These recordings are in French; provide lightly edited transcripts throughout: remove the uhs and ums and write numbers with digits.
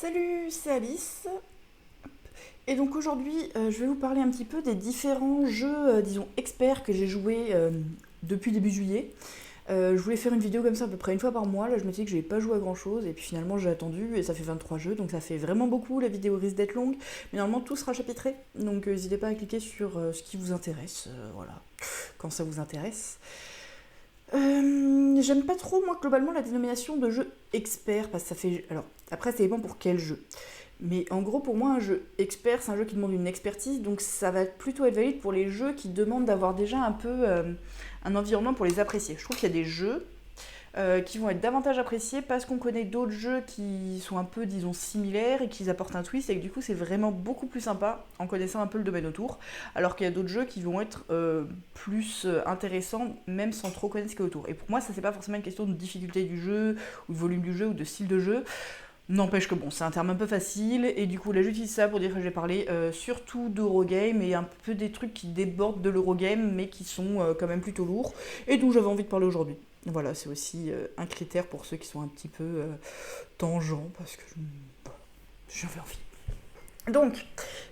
Salut, c'est Alice. Et donc aujourd'hui, je vais vous parler un petit peu des différents jeux, disons, experts que j'ai joués depuis début juillet. Je voulais faire une vidéo comme ça à peu près une fois par mois. Là, je me suis dit que je n'avais pas joué à grand chose. Et puis finalement, j'ai attendu et ça fait 23 jeux. Donc ça fait vraiment beaucoup. La vidéo risque d'être longue. Mais normalement, tout sera chapitré. Donc n'hésitez pas à cliquer sur ce qui vous intéresse. Voilà, quand ça vous intéresse. J'aime pas trop, moi, globalement, la dénomination de jeu expert. Parce que ça fait. Alors, après, ça dépend pour quel jeu. Mais en gros, pour moi, un jeu expert, c'est un jeu qui demande une expertise, donc ça va plutôt être valide pour les jeux qui demandent d'avoir déjà un peu un environnement pour les apprécier. Je trouve qu'il y a des jeux qui vont être davantage appréciés parce qu'on connaît d'autres jeux qui sont un peu, disons, similaires et qui apportent un twist, et que du coup, c'est vraiment beaucoup plus sympa en connaissant un peu le domaine autour, alors qu'il y a d'autres jeux qui vont être plus intéressants, même sans trop connaître ce qu'il y a autour. Et pour moi, ça, c'est pas forcément une question de difficulté du jeu, ou de volume du jeu, ou de style de jeu. N'empêche que bon, c'est un terme un peu facile, et du coup là j'utilise ça pour dire que je vais parler surtout d'Eurogame et un peu des trucs qui débordent de l'Eurogame mais qui sont quand même plutôt lourds, et dont j'avais envie de parler aujourd'hui. Voilà, c'est aussi un critère pour ceux qui sont un petit peu tangents, parce que j'avais envie. Donc,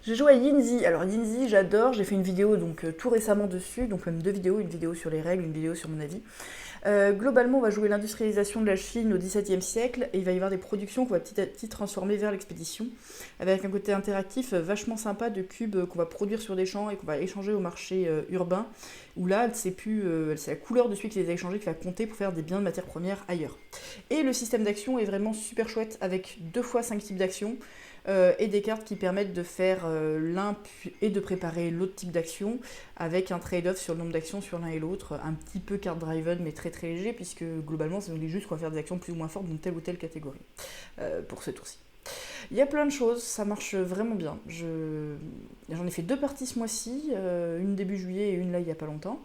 j'ai joué à Yinzi. Alors Yinzi, j'adore, j'ai fait une vidéo donc tout récemment dessus, donc même deux vidéos, une vidéo sur les règles, une vidéo sur mon avis. Globalement, on va jouer l'industrialisation de la Chine au XVIIe siècle, et il va y avoir des productions qu'on va petit à petit transformer vers l'expédition, avec un côté interactif vachement sympa de cubes qu'on va produire sur des champs et qu'on va échanger au marché urbain, où là, c'est la couleur de celui qui les a échangés qui va compter pour faire des biens de matières premières ailleurs. Et le système d'action est vraiment super chouette, avec 2 fois 5 types d'actions, et des cartes qui permettent de faire l'un et de préparer l'autre type d'action, avec un trade-off sur le nombre d'actions sur l'un et l'autre, un petit peu card driven mais très très léger, puisque globalement ça nous dit juste qu'on va faire des actions plus ou moins fortes dans telle ou telle catégorie pour ce tour-ci. Il y a plein de choses, ça marche vraiment bien. J'en ai fait 2 parties ce mois-ci, une début juillet et une là il n'y a pas longtemps.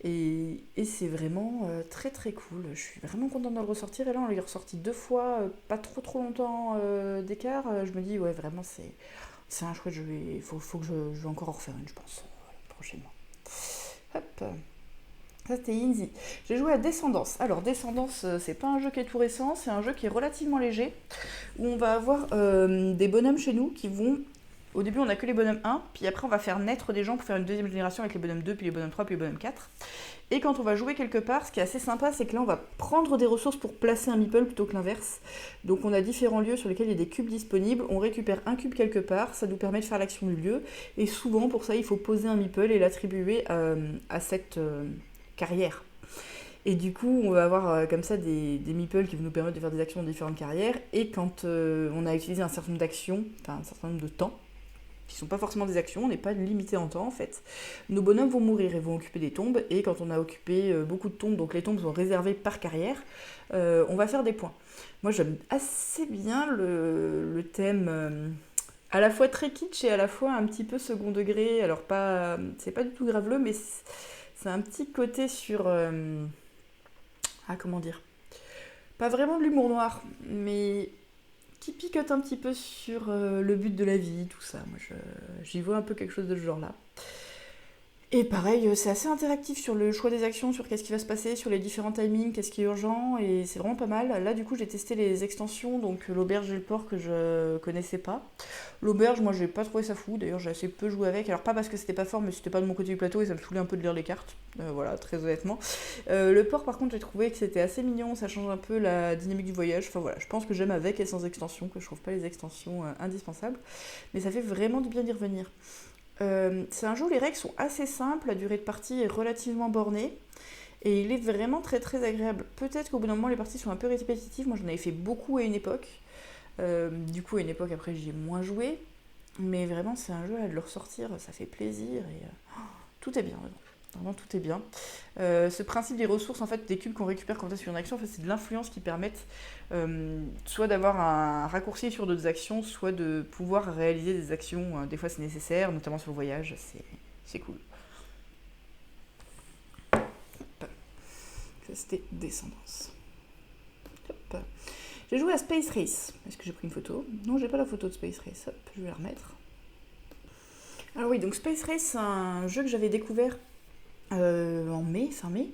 Et c'est vraiment très très cool. Je suis vraiment contente de le ressortir. Et là on l'a ressorti 2 fois, pas trop longtemps d'écart. Je me dis ouais vraiment c'est un chouette jeu. Il faut que je vais encore en refaire une je pense prochainement. Hop. Ça c'était Yinzi. J'ai joué à Descendance. Alors Descendance, c'est pas un jeu qui est tout récent, c'est un jeu qui est relativement léger, où on va avoir des bonhommes chez nous qui vont... Au début on a que les bonhommes 1, puis après on va faire naître des gens pour faire une deuxième génération avec les bonhommes 2, puis les bonhommes 3, puis les bonhommes 4. Et quand on va jouer quelque part, ce qui est assez sympa, c'est que là on va prendre des ressources pour placer un meeple plutôt que l'inverse. Donc on a différents lieux sur lesquels il y a des cubes disponibles, on récupère un cube quelque part, ça nous permet de faire l'action du lieu, et souvent pour ça il faut poser un meeple et l'attribuer à cette carrière. Et du coup, on va avoir comme ça des meeples qui vont nous permettre de faire des actions dans différentes carrières. Et quand on a utilisé un certain nombre d'actions, enfin un certain nombre de temps, qui ne sont pas forcément des actions, on n'est pas limité en temps en fait, nos bonhommes vont mourir et vont occuper des tombes. Et quand on a occupé beaucoup de tombes, donc les tombes sont réservées par carrière, on va faire des points. Moi j'aime assez bien le thème... à la fois très kitsch et à la fois un petit peu second degré. Alors pas, c'est pas du tout graveleux, mais c'est un petit côté sur... comment dire, pas vraiment de l'humour noir, mais qui picote un petit peu sur le but de la vie, tout ça. Moi, j'y vois un peu quelque chose de ce genre-là. Et pareil, c'est assez interactif sur le choix des actions, sur qu'est-ce qui va se passer, sur les différents timings, qu'est-ce qui est urgent, et c'est vraiment pas mal. Là, du coup, j'ai testé les extensions, donc l'auberge et le port que je connaissais pas. L'auberge, moi, j'ai pas trouvé ça fou, d'ailleurs, j'ai assez peu joué avec. Alors, pas parce que c'était pas fort, mais c'était pas de mon côté du plateau et ça me saoulait un peu de lire les cartes. Voilà, très honnêtement. Le port, par contre, j'ai trouvé que c'était assez mignon, ça change un peu la dynamique du voyage. Enfin voilà, je pense que j'aime avec et sans extension, que je trouve pas les extensions indispensables. Mais ça fait vraiment du bien d'y revenir. C'est un jeu où les règles sont assez simples, la durée de partie est relativement bornée, et il est vraiment très très agréable. Peut-être qu'au bout d'un moment les parties sont un peu répétitives, moi j'en avais fait beaucoup à une époque, du coup à une époque après j'y ai moins joué, mais vraiment c'est un jeu à de le ressortir, ça fait plaisir, et tout est bien dedans. Vraiment tout est bien. Ce principe des ressources, en fait, des cubes qu'on récupère quand on est sur une action, en fait, c'est de l'influence qui permettent soit d'avoir un raccourci sur d'autres actions, soit de pouvoir réaliser des actions. Des fois, c'est nécessaire, notamment sur le voyage, c'est cool. Hop. Ça, c'était Descendance. Hop. J'ai joué à Space Race. Est-ce que j'ai pris une photo? Non, j'ai pas la photo de Space Race. Hop, je vais la remettre. Alors oui, donc Space Race, c'est un jeu que j'avais découvert en mai, fin mai,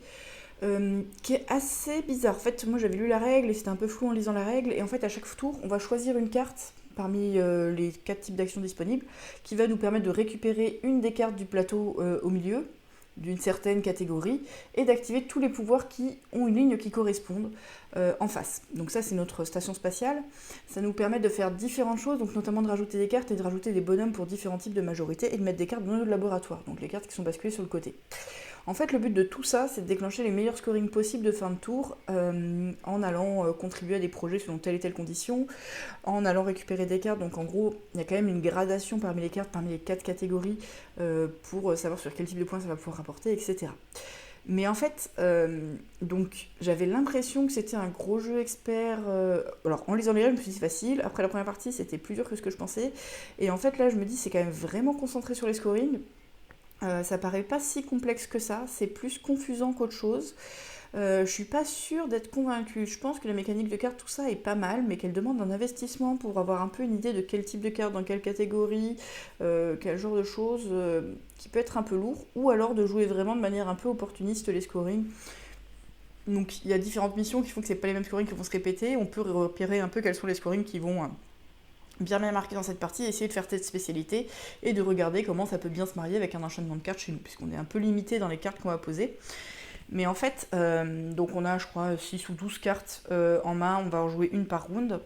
qui est assez bizarre. En fait, moi j'avais lu la règle et c'était un peu flou en lisant la règle. Et en fait, à chaque tour, on va choisir une carte parmi les 4 types d'actions disponibles, qui va nous permettre de récupérer une des cartes du plateau au milieu, d'une certaine catégorie, et d'activer tous les pouvoirs qui ont une ligne qui correspondent en face. Donc ça, c'est notre station spatiale. Ça nous permet de faire différentes choses, donc notamment de rajouter des cartes et de rajouter des bonhommes pour différents types de majorités, et de mettre des cartes dans notre laboratoire, donc les cartes qui sont basculées sur le côté. En fait, le but de tout ça, c'est de déclencher les meilleurs scorings possibles de fin de tour en allant contribuer à des projets selon telle et telle condition, en allant récupérer des cartes. Donc en gros, il y a quand même une gradation parmi les cartes, parmi les 4 catégories pour savoir sur quel type de points ça va pouvoir rapporter, etc. Mais en fait, donc j'avais l'impression que c'était un gros jeu expert. Alors en lisant les règles, je me suis dit c'est facile. Après la première partie, c'était plus dur que ce que je pensais. Et en fait, là, je me dis c'est quand même vraiment concentré sur les scorings. Ça paraît pas si complexe que ça, c'est plus confusant qu'autre chose. Je suis pas sûre d'être convaincue. Je pense que la mécanique de carte, tout ça est pas mal, mais qu'elle demande un investissement pour avoir un peu une idée de quel type de carte, dans quelle catégorie, quel genre de choses, qui peut être un peu lourd, ou alors de jouer vraiment de manière un peu opportuniste les scorings. Donc il y a différentes missions qui font que c'est pas les mêmes scorings qui vont se répéter. On peut repérer un peu quels sont les scorings qui vont bien marqué dans cette partie, essayer de faire cette spécialité et de regarder comment ça peut bien se marier avec un enchaînement de cartes chez nous, puisqu'on est un peu limité dans les cartes qu'on va poser. Mais en fait, donc on a je crois 6 ou 12 cartes en main, on va en jouer une par round.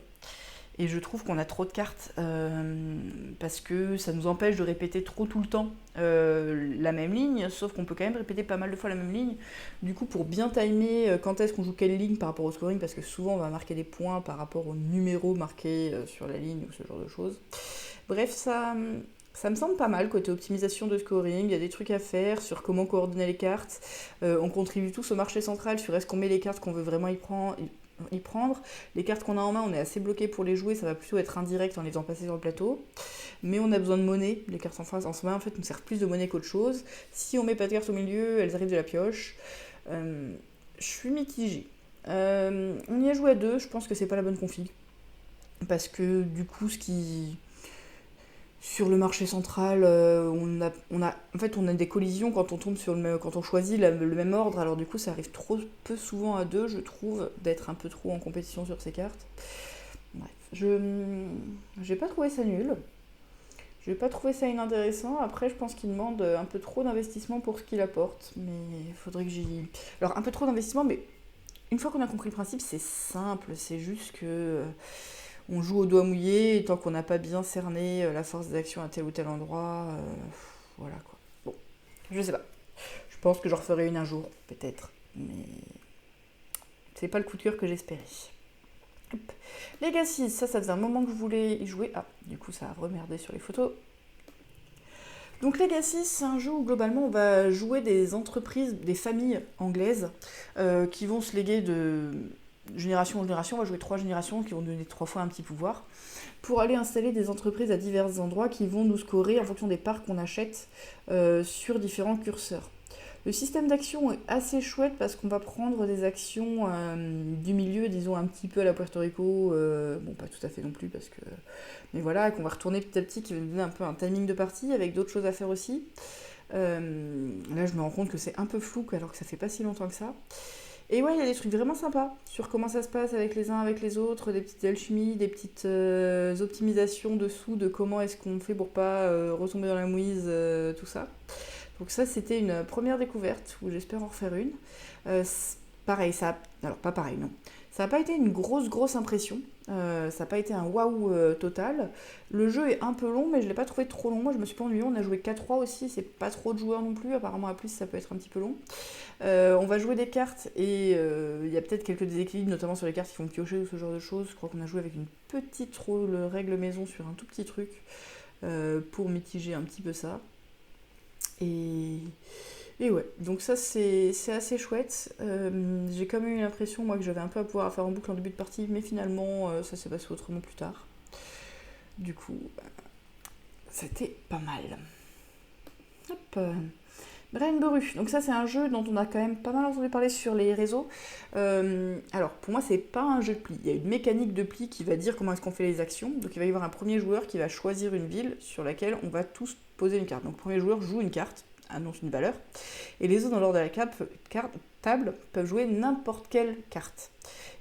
Et je trouve qu'on a trop de cartes parce que ça nous empêche de répéter trop tout le temps la même ligne, sauf qu'on peut quand même répéter pas mal de fois la même ligne. Du coup, pour bien timer quand est-ce qu'on joue quelle ligne par rapport au scoring, parce que souvent on va marquer des points par rapport au numéro marqué sur la ligne ou ce genre de choses. Bref, ça me semble pas mal côté optimisation de scoring, il y a des trucs à faire sur comment coordonner les cartes. On contribue tous au marché central sur est-ce qu'on met les cartes qu'on veut vraiment y prendre. Les cartes qu'on a en main, on est assez bloqué pour les jouer, ça va plutôt être indirect en les faisant passer sur le plateau. Mais on a besoin de monnaie, les cartes en face en ce moment en fait nous servent plus de monnaie qu'autre chose. Si on met pas de cartes au milieu, elles arrivent de la pioche. Je suis mitigée. On y a joué à 2, je pense que c'est pas la bonne config. Parce que du coup, sur le marché central, on a des collisions quand on tombe quand on choisit le même ordre. Alors du coup, ça arrive trop peu souvent à 2, je trouve, d'être un peu trop en compétition sur ces cartes. Bref, j'ai pas trouvé ça nul. J'ai pas trouvé ça inintéressant. Après, je pense qu'il demande un peu trop d'investissement pour ce qu'il apporte. Mais il faudrait que j'y... Alors, un peu trop d'investissement, mais une fois qu'on a compris le principe, c'est simple. C'est juste que... on joue au doigt mouillé, et tant qu'on n'a pas bien cerné la force d'action à tel ou tel endroit, voilà quoi. Bon, je sais pas. Je pense que j'en referai une un jour, peut-être, mais c'est pas le coup de cœur que j'espérais. Hop. Legacy, ça faisait un moment que je voulais y jouer. Ah, du coup ça a remerdé sur les photos. Donc Legacy, c'est un jeu où globalement on va jouer des entreprises, des familles anglaises qui vont se léguer de génération en génération. On va jouer 3 générations qui vont donner 3 fois un petit pouvoir pour aller installer des entreprises à divers endroits qui vont nous scorer en fonction des parts qu'on achète sur différents curseurs. Le système d'action est assez chouette parce qu'on va prendre des actions du milieu, disons un petit peu à la Puerto Rico, bon pas tout à fait non plus parce que... Mais voilà, qu'on va retourner petit à petit, qui va nous donner un peu un timing de partie avec d'autres choses à faire aussi. Là je me rends compte que c'est un peu flou alors que ça fait pas si longtemps que ça. Et ouais, il y a des trucs vraiment sympas sur comment ça se passe avec les uns, avec les autres, des petites alchimies, des petites optimisations dessous de comment est-ce qu'on fait pour pas retomber dans la mouise, tout ça. Donc ça, c'était une première découverte où j'espère en refaire une. Pareil, alors pas pareil, non. Ça n'a pas été une grosse impression. Ça n'a pas été un waouh total. Le jeu est un peu long, mais je ne l'ai pas trouvé trop long. Moi, je me suis pas ennuyée. On a joué 4-3 aussi. C'est pas trop de joueurs non plus. Apparemment, à plus, ça peut être un petit peu long. On va jouer des cartes et il y a peut-être quelques déséquilibres, notamment sur les cartes qui font piocher ou ce genre de choses. Je crois qu'on a joué avec une petite règle maison sur un tout petit truc pour mitiger un petit peu ça. Et ouais, donc ça c'est assez chouette. J'ai quand même eu l'impression moi que j'avais un peu à pouvoir faire en boucle en début de partie, mais finalement ça s'est passé autrement plus tard. Du coup, c'était pas mal. Hop. Rainbow. Donc ça c'est un jeu dont on a quand même pas mal entendu parler sur les réseaux. Alors pour moi c'est pas un jeu de pli. Il y a une mécanique de pli qui va dire comment est-ce qu'on fait les actions. Donc il va y avoir un premier joueur qui va choisir une ville sur laquelle on va tous poser une carte. Donc le premier joueur joue une carte, annonce une valeur, et les autres dans l'ordre de la table peuvent jouer n'importe quelle carte.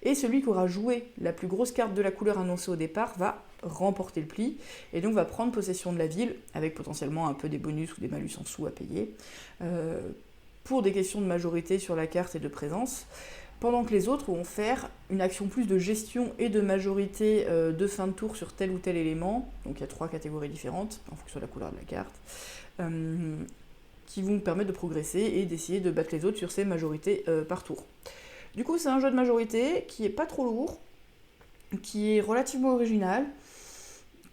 Et celui qui aura joué la plus grosse carte de la couleur annoncée au départ va remporter le pli, et donc va prendre possession de la ville, avec potentiellement un peu des bonus ou des malus en sous à payer, pour des questions de majorité sur la carte et de présence, pendant que les autres vont faire une action plus de gestion et de majorité de fin de tour sur tel ou tel élément, donc il y a 3 catégories différentes, en fonction de la couleur de la carte, qui vont nous permettre de progresser et d'essayer de battre les autres sur ces majorités par tour. Du coup, c'est un jeu de majorité qui est pas trop lourd, qui est relativement original,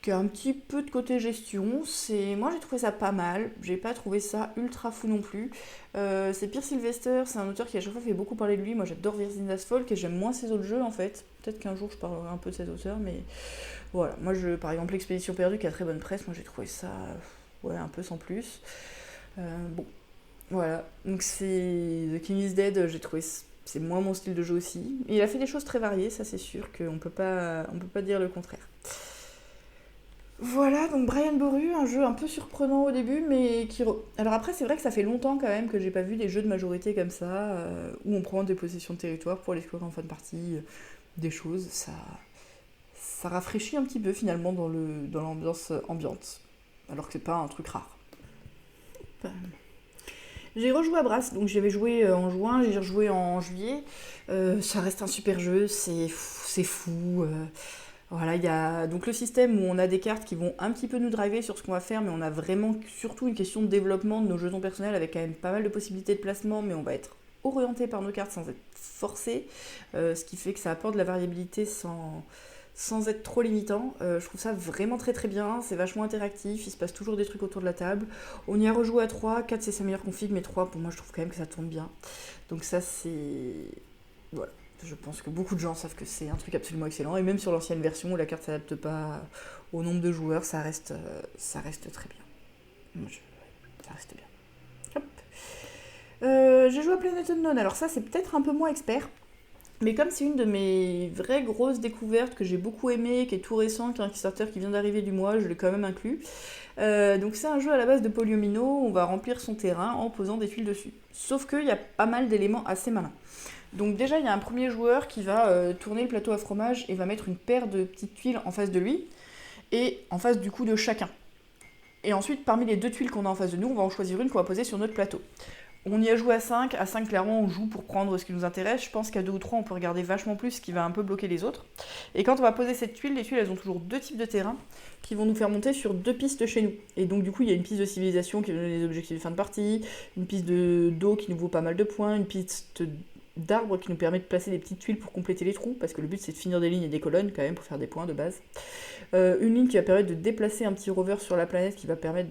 qui a un petit peu de côté gestion. Moi, j'ai trouvé ça pas mal. J'ai pas trouvé ça ultra fou non plus. C'est Peter Sylvester, c'est un auteur qui à chaque fois fait beaucoup parler de lui. Moi, j'adore Virginia's Folk et j'aime moins ses autres jeux en fait. Peut-être qu'un jour je parlerai un peu de cet auteur, mais voilà. Moi, par exemple, L'Expédition perdue qui a très bonne presse, moi j'ai trouvé ça un peu sans plus. Bon, voilà. Donc c'est The King is Dead, j'ai trouvé c'est moins mon style de jeu aussi. Il a fait des choses très variées, ça c'est sûr qu'on peut pas dire le contraire. Voilà, donc Brian Boru, un jeu un peu surprenant au début, mais qui... Alors après, c'est vrai que ça fait longtemps quand même que j'ai pas vu des jeux de majorité comme ça, où on prend des possessions de territoire pour aller explorer en fin de partie, des choses, ça rafraîchit un petit peu finalement dans l'ambiance ambiante, alors que c'est pas un truc rare. J'ai rejoué à Brass, donc j'avais joué en juin, j'ai rejoué en juillet. Ça reste un super jeu, c'est fou. Voilà, il y a donc le système où on a des cartes qui vont un petit peu nous driver sur ce qu'on va faire, mais on a vraiment surtout une question de développement de nos jetons personnels avec quand même pas mal de possibilités de placement, mais on va être orienté par nos cartes sans être forcé, ce qui fait que ça apporte de la variabilité sans être trop limitant. Je trouve ça vraiment très très bien, c'est vachement interactif, il se passe toujours des trucs autour de la table. On y a rejoué à 3, 4 c'est sa meilleure config, mais 3 pour moi je trouve quand même que ça tourne bien. Donc ça c'est... Voilà. Je pense que beaucoup de gens savent que c'est un truc absolument excellent, et même sur l'ancienne version où la carte ne s'adapte pas au nombre de joueurs, ça reste très bien. Ça reste bien. Hop. J'ai joué à Planet Unknown, alors ça c'est peut-être un peu moins expert, mais comme c'est une de mes vraies grosses découvertes que j'ai beaucoup aimé, qui est tout récent, qui est un Kickstarter qui vient d'arriver du mois, je l'ai quand même inclus. Donc c'est un jeu à la base de Polyomino, on va remplir son terrain en posant des tuiles dessus. Sauf qu'il y a pas mal d'éléments assez malins. Donc déjà, il y a un premier joueur qui va tourner le plateau à fromage et va mettre une paire de petites tuiles en face de lui, et en face du coup de chacun. Et ensuite, parmi les 2 tuiles qu'on a en face de nous, on va en choisir une qu'on va poser sur notre plateau. On y a joué à 5. À 5, clairement, on joue pour prendre ce qui nous intéresse. Je pense qu'à 2 ou 3, on peut regarder vachement plus, ce qui va un peu bloquer les autres. Et quand on va poser cette tuile, les tuiles, elles ont toujours 2 types de terrain qui vont nous faire monter sur 2 pistes chez nous. Et donc, du coup, il y a une piste de civilisation qui nous donne les objectifs de fin de partie, une piste d'eau qui nous vaut pas mal de points, une piste d'arbres qui nous permet de placer des petites tuiles pour compléter les trous, parce que le but c'est de finir des lignes et des colonnes quand même pour faire des points de base. Une ligne qui va permettre de déplacer un petit rover sur la planète, qui va permettre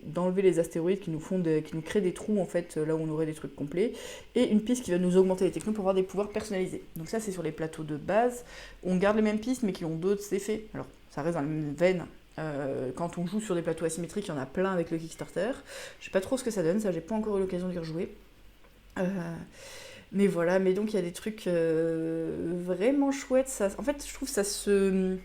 d'enlever les astéroïdes qui nous créent des trous en fait là où on aurait des trucs complets, et une piste qui va nous augmenter les technos pour avoir des pouvoirs personnalisés. Donc ça c'est sur les plateaux de base, on garde les mêmes pistes mais qui ont d'autres effets. Alors ça reste dans la même veine. Quand on joue sur des plateaux asymétriques, il y en a plein avec le Kickstarter. Je sais pas trop ce que ça donne, ça j'ai pas encore eu l'occasion d'y rejouer. Mais voilà, mais donc il y a des trucs vraiment chouettes. En fait, je trouve que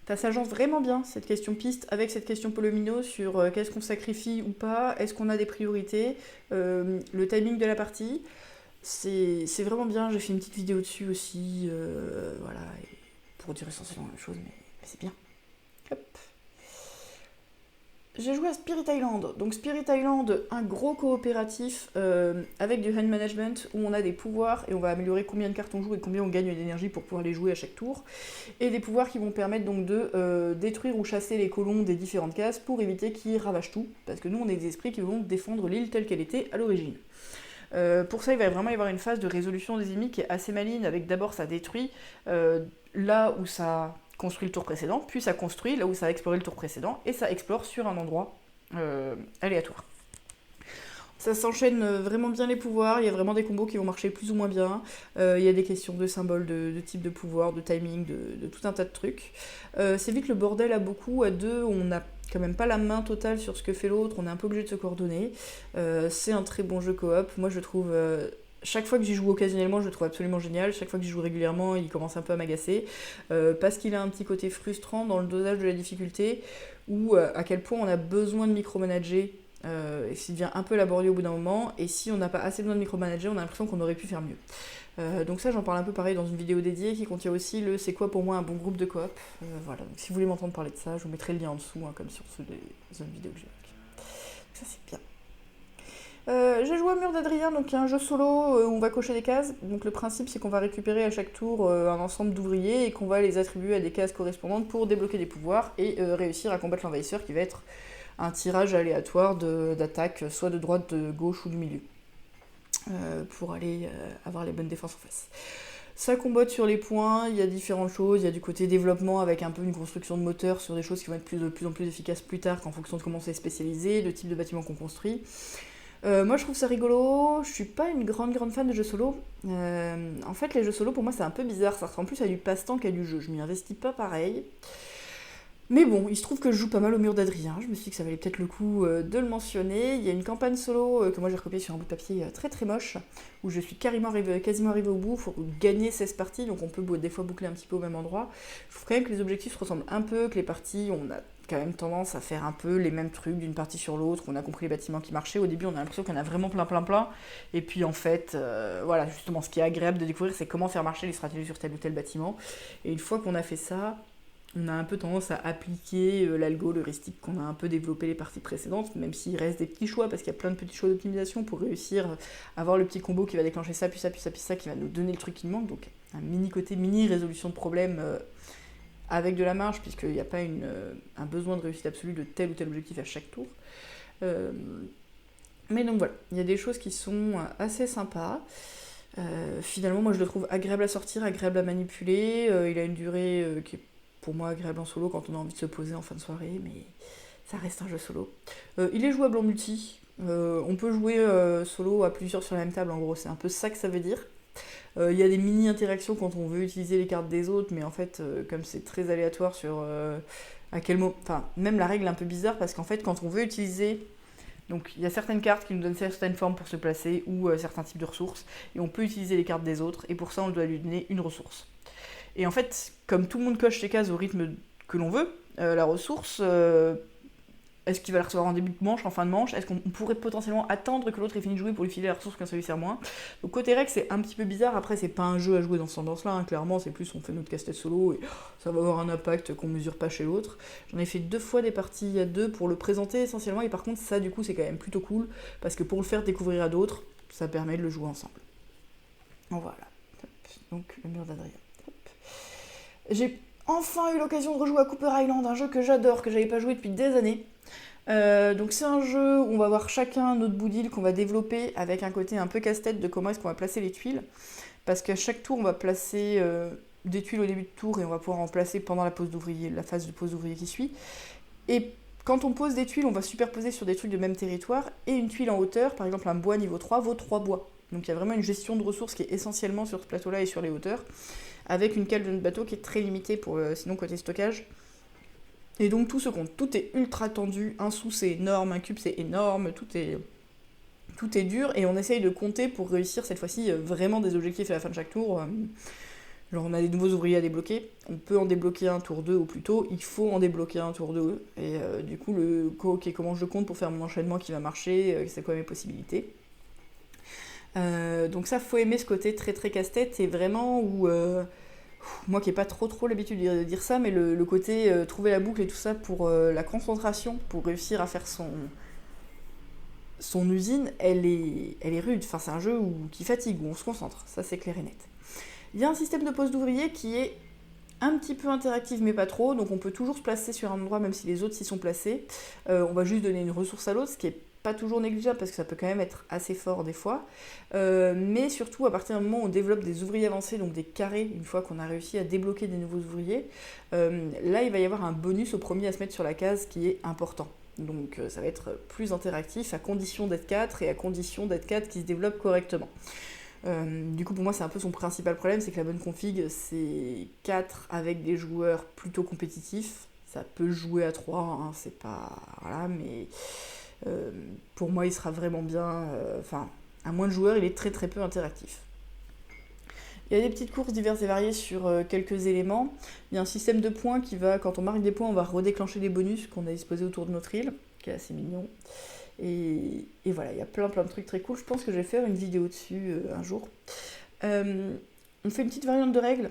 ça s'agence vraiment bien, cette question piste, avec cette question Polyomino sur qu'est-ce qu'on sacrifie ou pas, est-ce qu'on a des priorités, le timing de la partie. C'est vraiment bien, j'ai fait une petite vidéo dessus aussi, voilà, pour dire essentiellement la même chose, mais c'est bien. Hop. J'ai joué à Spirit Island. Donc Spirit Island, un gros coopératif avec du hand management où on a des pouvoirs et on va améliorer combien de cartes on joue et combien on gagne d'énergie pour pouvoir les jouer à chaque tour. Et des pouvoirs qui vont permettre donc de détruire ou chasser les colons des différentes cases pour éviter qu'ils ravagent tout. Parce que nous, on est des esprits qui vont défendre l'île telle qu'elle était à l'origine. Pour ça, il va vraiment y avoir une phase de résolution des ennemis qui est assez maligne, avec d'abord ça détruit là où ça construit le tour précédent, puis ça construit là où ça a exploré le tour précédent, et ça explore sur un endroit aléatoire. Ça s'enchaîne vraiment bien les pouvoirs, il y a vraiment des combos qui vont marcher plus ou moins bien, il y a des questions de symboles, de type de pouvoir, de timing, de tout un tas de trucs. C'est vite le bordel à beaucoup, à 2 on n'a quand même pas la main totale sur ce que fait l'autre, on est un peu obligé de se coordonner. C'est un très bon jeu coop, moi je trouve... Chaque fois que j'y joue occasionnellement, je le trouve absolument génial. Chaque fois que j'y joue régulièrement, il commence un peu à m'agacer. Parce qu'il a un petit côté frustrant dans le dosage de la difficulté, ou à quel point on a besoin de micromanager et ce qui devient un peu laborieux au bout d'un moment, et si on n'a pas assez besoin de micromanager, on a l'impression qu'on aurait pu faire mieux. Donc ça, j'en parle un peu pareil dans une vidéo dédiée qui contient aussi le c'est quoi pour moi un bon groupe de coop. Voilà, donc si vous voulez m'entendre parler de ça, je vous mettrai le lien en dessous, hein, comme sur ceux des autres vidéos que j'ai fait. Ça c'est bien. J'ai joué à Mur d'Adrien, donc il y a un jeu solo où on va cocher des cases. Donc le principe c'est qu'on va récupérer à chaque tour un ensemble d'ouvriers et qu'on va les attribuer à des cases correspondantes pour débloquer des pouvoirs et réussir à combattre l'envahisseur qui va être un tirage aléatoire d'attaque, soit de droite, de gauche ou du milieu. Pour aller avoir les bonnes défenses en face. Ça combotte sur les points, il y a différentes choses, il y a du côté développement avec un peu une construction de moteur sur des choses qui vont être de plus en plus efficaces plus tard qu'en fonction de comment c'est spécialisé, le type de bâtiment qu'on construit. Moi je trouve ça rigolo, je suis pas une grande fan de jeux solo. En fait les jeux solo pour moi c'est un peu bizarre, ça ressemble plus à du passe-temps qu'à du jeu, je m'y investis pas pareil. Mais bon, il se trouve que je joue pas mal au Mur d'Adrien, je me suis dit que ça valait peut-être le coup de le mentionner. Il y a une campagne solo que moi j'ai recopiée sur un bout de papier très moche, où je suis quasiment arrivée au bout pour gagner 16 parties, donc on peut des fois boucler un petit peu au même endroit. Je trouve quand même que les objectifs se ressemblent un peu, que les parties, on a quand même tendance à faire un peu les mêmes trucs d'une partie sur l'autre, on a compris les bâtiments qui marchaient, au début on a l'impression qu'il y en a vraiment plein, et puis en fait, voilà, justement ce qui est agréable de découvrir c'est comment faire marcher les stratégies sur tel ou tel bâtiment, et une fois qu'on a fait ça, on a un peu tendance à appliquer l'algo, l'heuristique qu'on a un peu développé les parties précédentes, même s'il reste des petits choix, parce qu'il y a plein de petits choix d'optimisation pour réussir à avoir le petit combo qui va déclencher ça, puis ça, puis ça, puis ça, qui va nous donner le truc qui nous manque, donc un mini résolution de problème avec de la marge, puisqu'il n'y a pas un besoin de réussite absolue de tel ou tel objectif à chaque tour. Mais donc voilà, il y a des choses qui sont assez sympas. Finalement, moi je le trouve agréable à sortir, agréable à manipuler, il a une durée qui est pour moi agréable en solo quand on a envie de se poser en fin de soirée, mais ça reste un jeu solo. Il est jouable en multi, on peut jouer solo à plusieurs sur la même table, en gros, c'est un peu ça que ça veut dire. Il y a des mini-interactions quand on veut utiliser les cartes des autres, mais en fait, comme c'est très aléatoire sur à quel moment... Enfin, même la règle est un peu bizarre, parce qu'en fait, quand on veut utiliser... Donc, il y a certaines cartes qui nous donnent certaines formes pour se placer, ou certains types de ressources, et on peut utiliser les cartes des autres, et pour ça, on doit lui donner une ressource. Et en fait, comme tout le monde coche ses cases au rythme que l'on veut, la ressource, est-ce qu'il va la recevoir en début de manche, en fin de manche? Est-ce qu'on pourrait potentiellement attendre que l'autre ait fini de jouer pour lui filer la ressource quand ça lui sert moins? Donc côté règle, c'est un petit peu bizarre. Après, c'est pas un jeu à jouer dans ce tendance-là, hein. Clairement, c'est plus on fait notre casse-tête solo et ça va avoir un impact qu'on mesure pas chez l'autre. J'en ai fait 2 fois des parties à 2 pour le présenter essentiellement, et par contre, ça, du coup, c'est quand même plutôt cool, parce que pour le faire découvrir à d'autres, ça permet de le jouer ensemble. Voilà. Donc, le Mur d'Adrien. J'ai enfin eu l'occasion de rejouer à Cooper Island, un jeu que j'adore, que j'avais pas joué depuis des années. Donc c'est un jeu où on va voir chacun notre bout d'île qu'on va développer avec un côté un peu casse-tête de comment est-ce qu'on va placer les tuiles. Parce qu'à chaque tour, on va placer des tuiles au début de tour et on va pouvoir en placer pendant la pose d'ouvrier, la phase de pose d'ouvrier qui suit. Et quand on pose des tuiles, on va superposer sur des trucs de même territoire, et une tuile en hauteur, par exemple un bois niveau 3, vaut 3 bois. Donc il y a vraiment une gestion de ressources qui est essentiellement sur ce plateau-là et sur les hauteurs, avec une cale de notre bateau qui est très limitée pour sinon côté stockage. Et donc tout se compte, tout est ultra tendu, un sous c'est énorme, un cube c'est énorme, tout est dur, et on essaye de compter pour réussir cette fois-ci vraiment des objectifs à la fin de chaque tour. Genre on a des nouveaux ouvriers à débloquer, on peut en débloquer un tour 2 ou plus tôt, il faut en débloquer un tour 2, et du coup comment je compte pour faire mon enchaînement qui va marcher, c'est quoi mes possibilités. Donc ça, faut aimer ce côté très très casse-tête, et vraiment où... moi qui n'ai pas trop l'habitude de dire ça, mais le côté trouver la boucle et tout ça pour la concentration, pour réussir à faire son usine, elle est rude. Enfin, c'est un jeu qui fatigue, où on se concentre, ça c'est clair et net. Il y a un système de pose d'ouvrier qui est un petit peu interactif, mais pas trop, donc on peut toujours se placer sur un endroit même si les autres s'y sont placés. On va juste donner une ressource à l'autre, ce qui est pas toujours négligeable parce que ça peut quand même être assez fort des fois, mais surtout à partir du moment où on développe des ouvriers avancés, donc des carrés, une fois qu'on a réussi à débloquer des nouveaux ouvriers, là il va y avoir un bonus au premier à se mettre sur la case qui est important. Donc ça va être plus interactif à condition d'être 4 et à condition d'être 4 qui se développe correctement. Du coup pour moi c'est un peu son principal problème, c'est que la bonne config c'est 4 avec des joueurs plutôt compétitifs. Ça peut jouer à 3, hein, c'est pas... Voilà, mais... pour moi il sera vraiment bien, à moins de joueurs il est très peu interactif. Il y a des petites courses diverses et variées sur quelques éléments. Il y a un système de points qui va, quand on marque des points, on va redéclencher des bonus qu'on a disposés autour de notre île, qui est assez mignon. Et voilà, il y a plein de trucs très cool. Je pense que je vais faire une vidéo dessus un jour. On fait une petite variante de règles,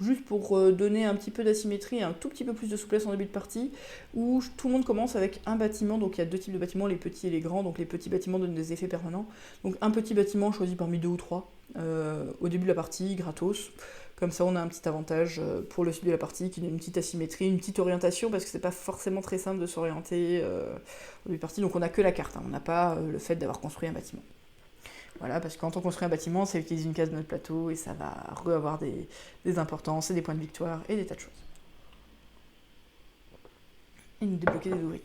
juste pour donner un petit peu d'asymétrie et un tout petit peu plus de souplesse en début de partie, où tout le monde commence avec un bâtiment. Donc il y a deux types de bâtiments, les petits et les grands. Donc les petits bâtiments donnent des effets permanents. Donc un petit bâtiment choisi parmi deux ou trois au début de la partie, gratos. Comme ça, on a un petit avantage pour le sud de la partie, qui donne une petite asymétrie, une petite orientation, parce que c'est pas forcément très simple de s'orienter au début de partie. Donc on n'a que la carte, on n'a pas le fait d'avoir construit un bâtiment. Voilà, parce que quand on construit un bâtiment, ça utilise une case de notre plateau et ça va avoir des importances et des points de victoire et des tas de choses. Et nous débloquer des ouvriers.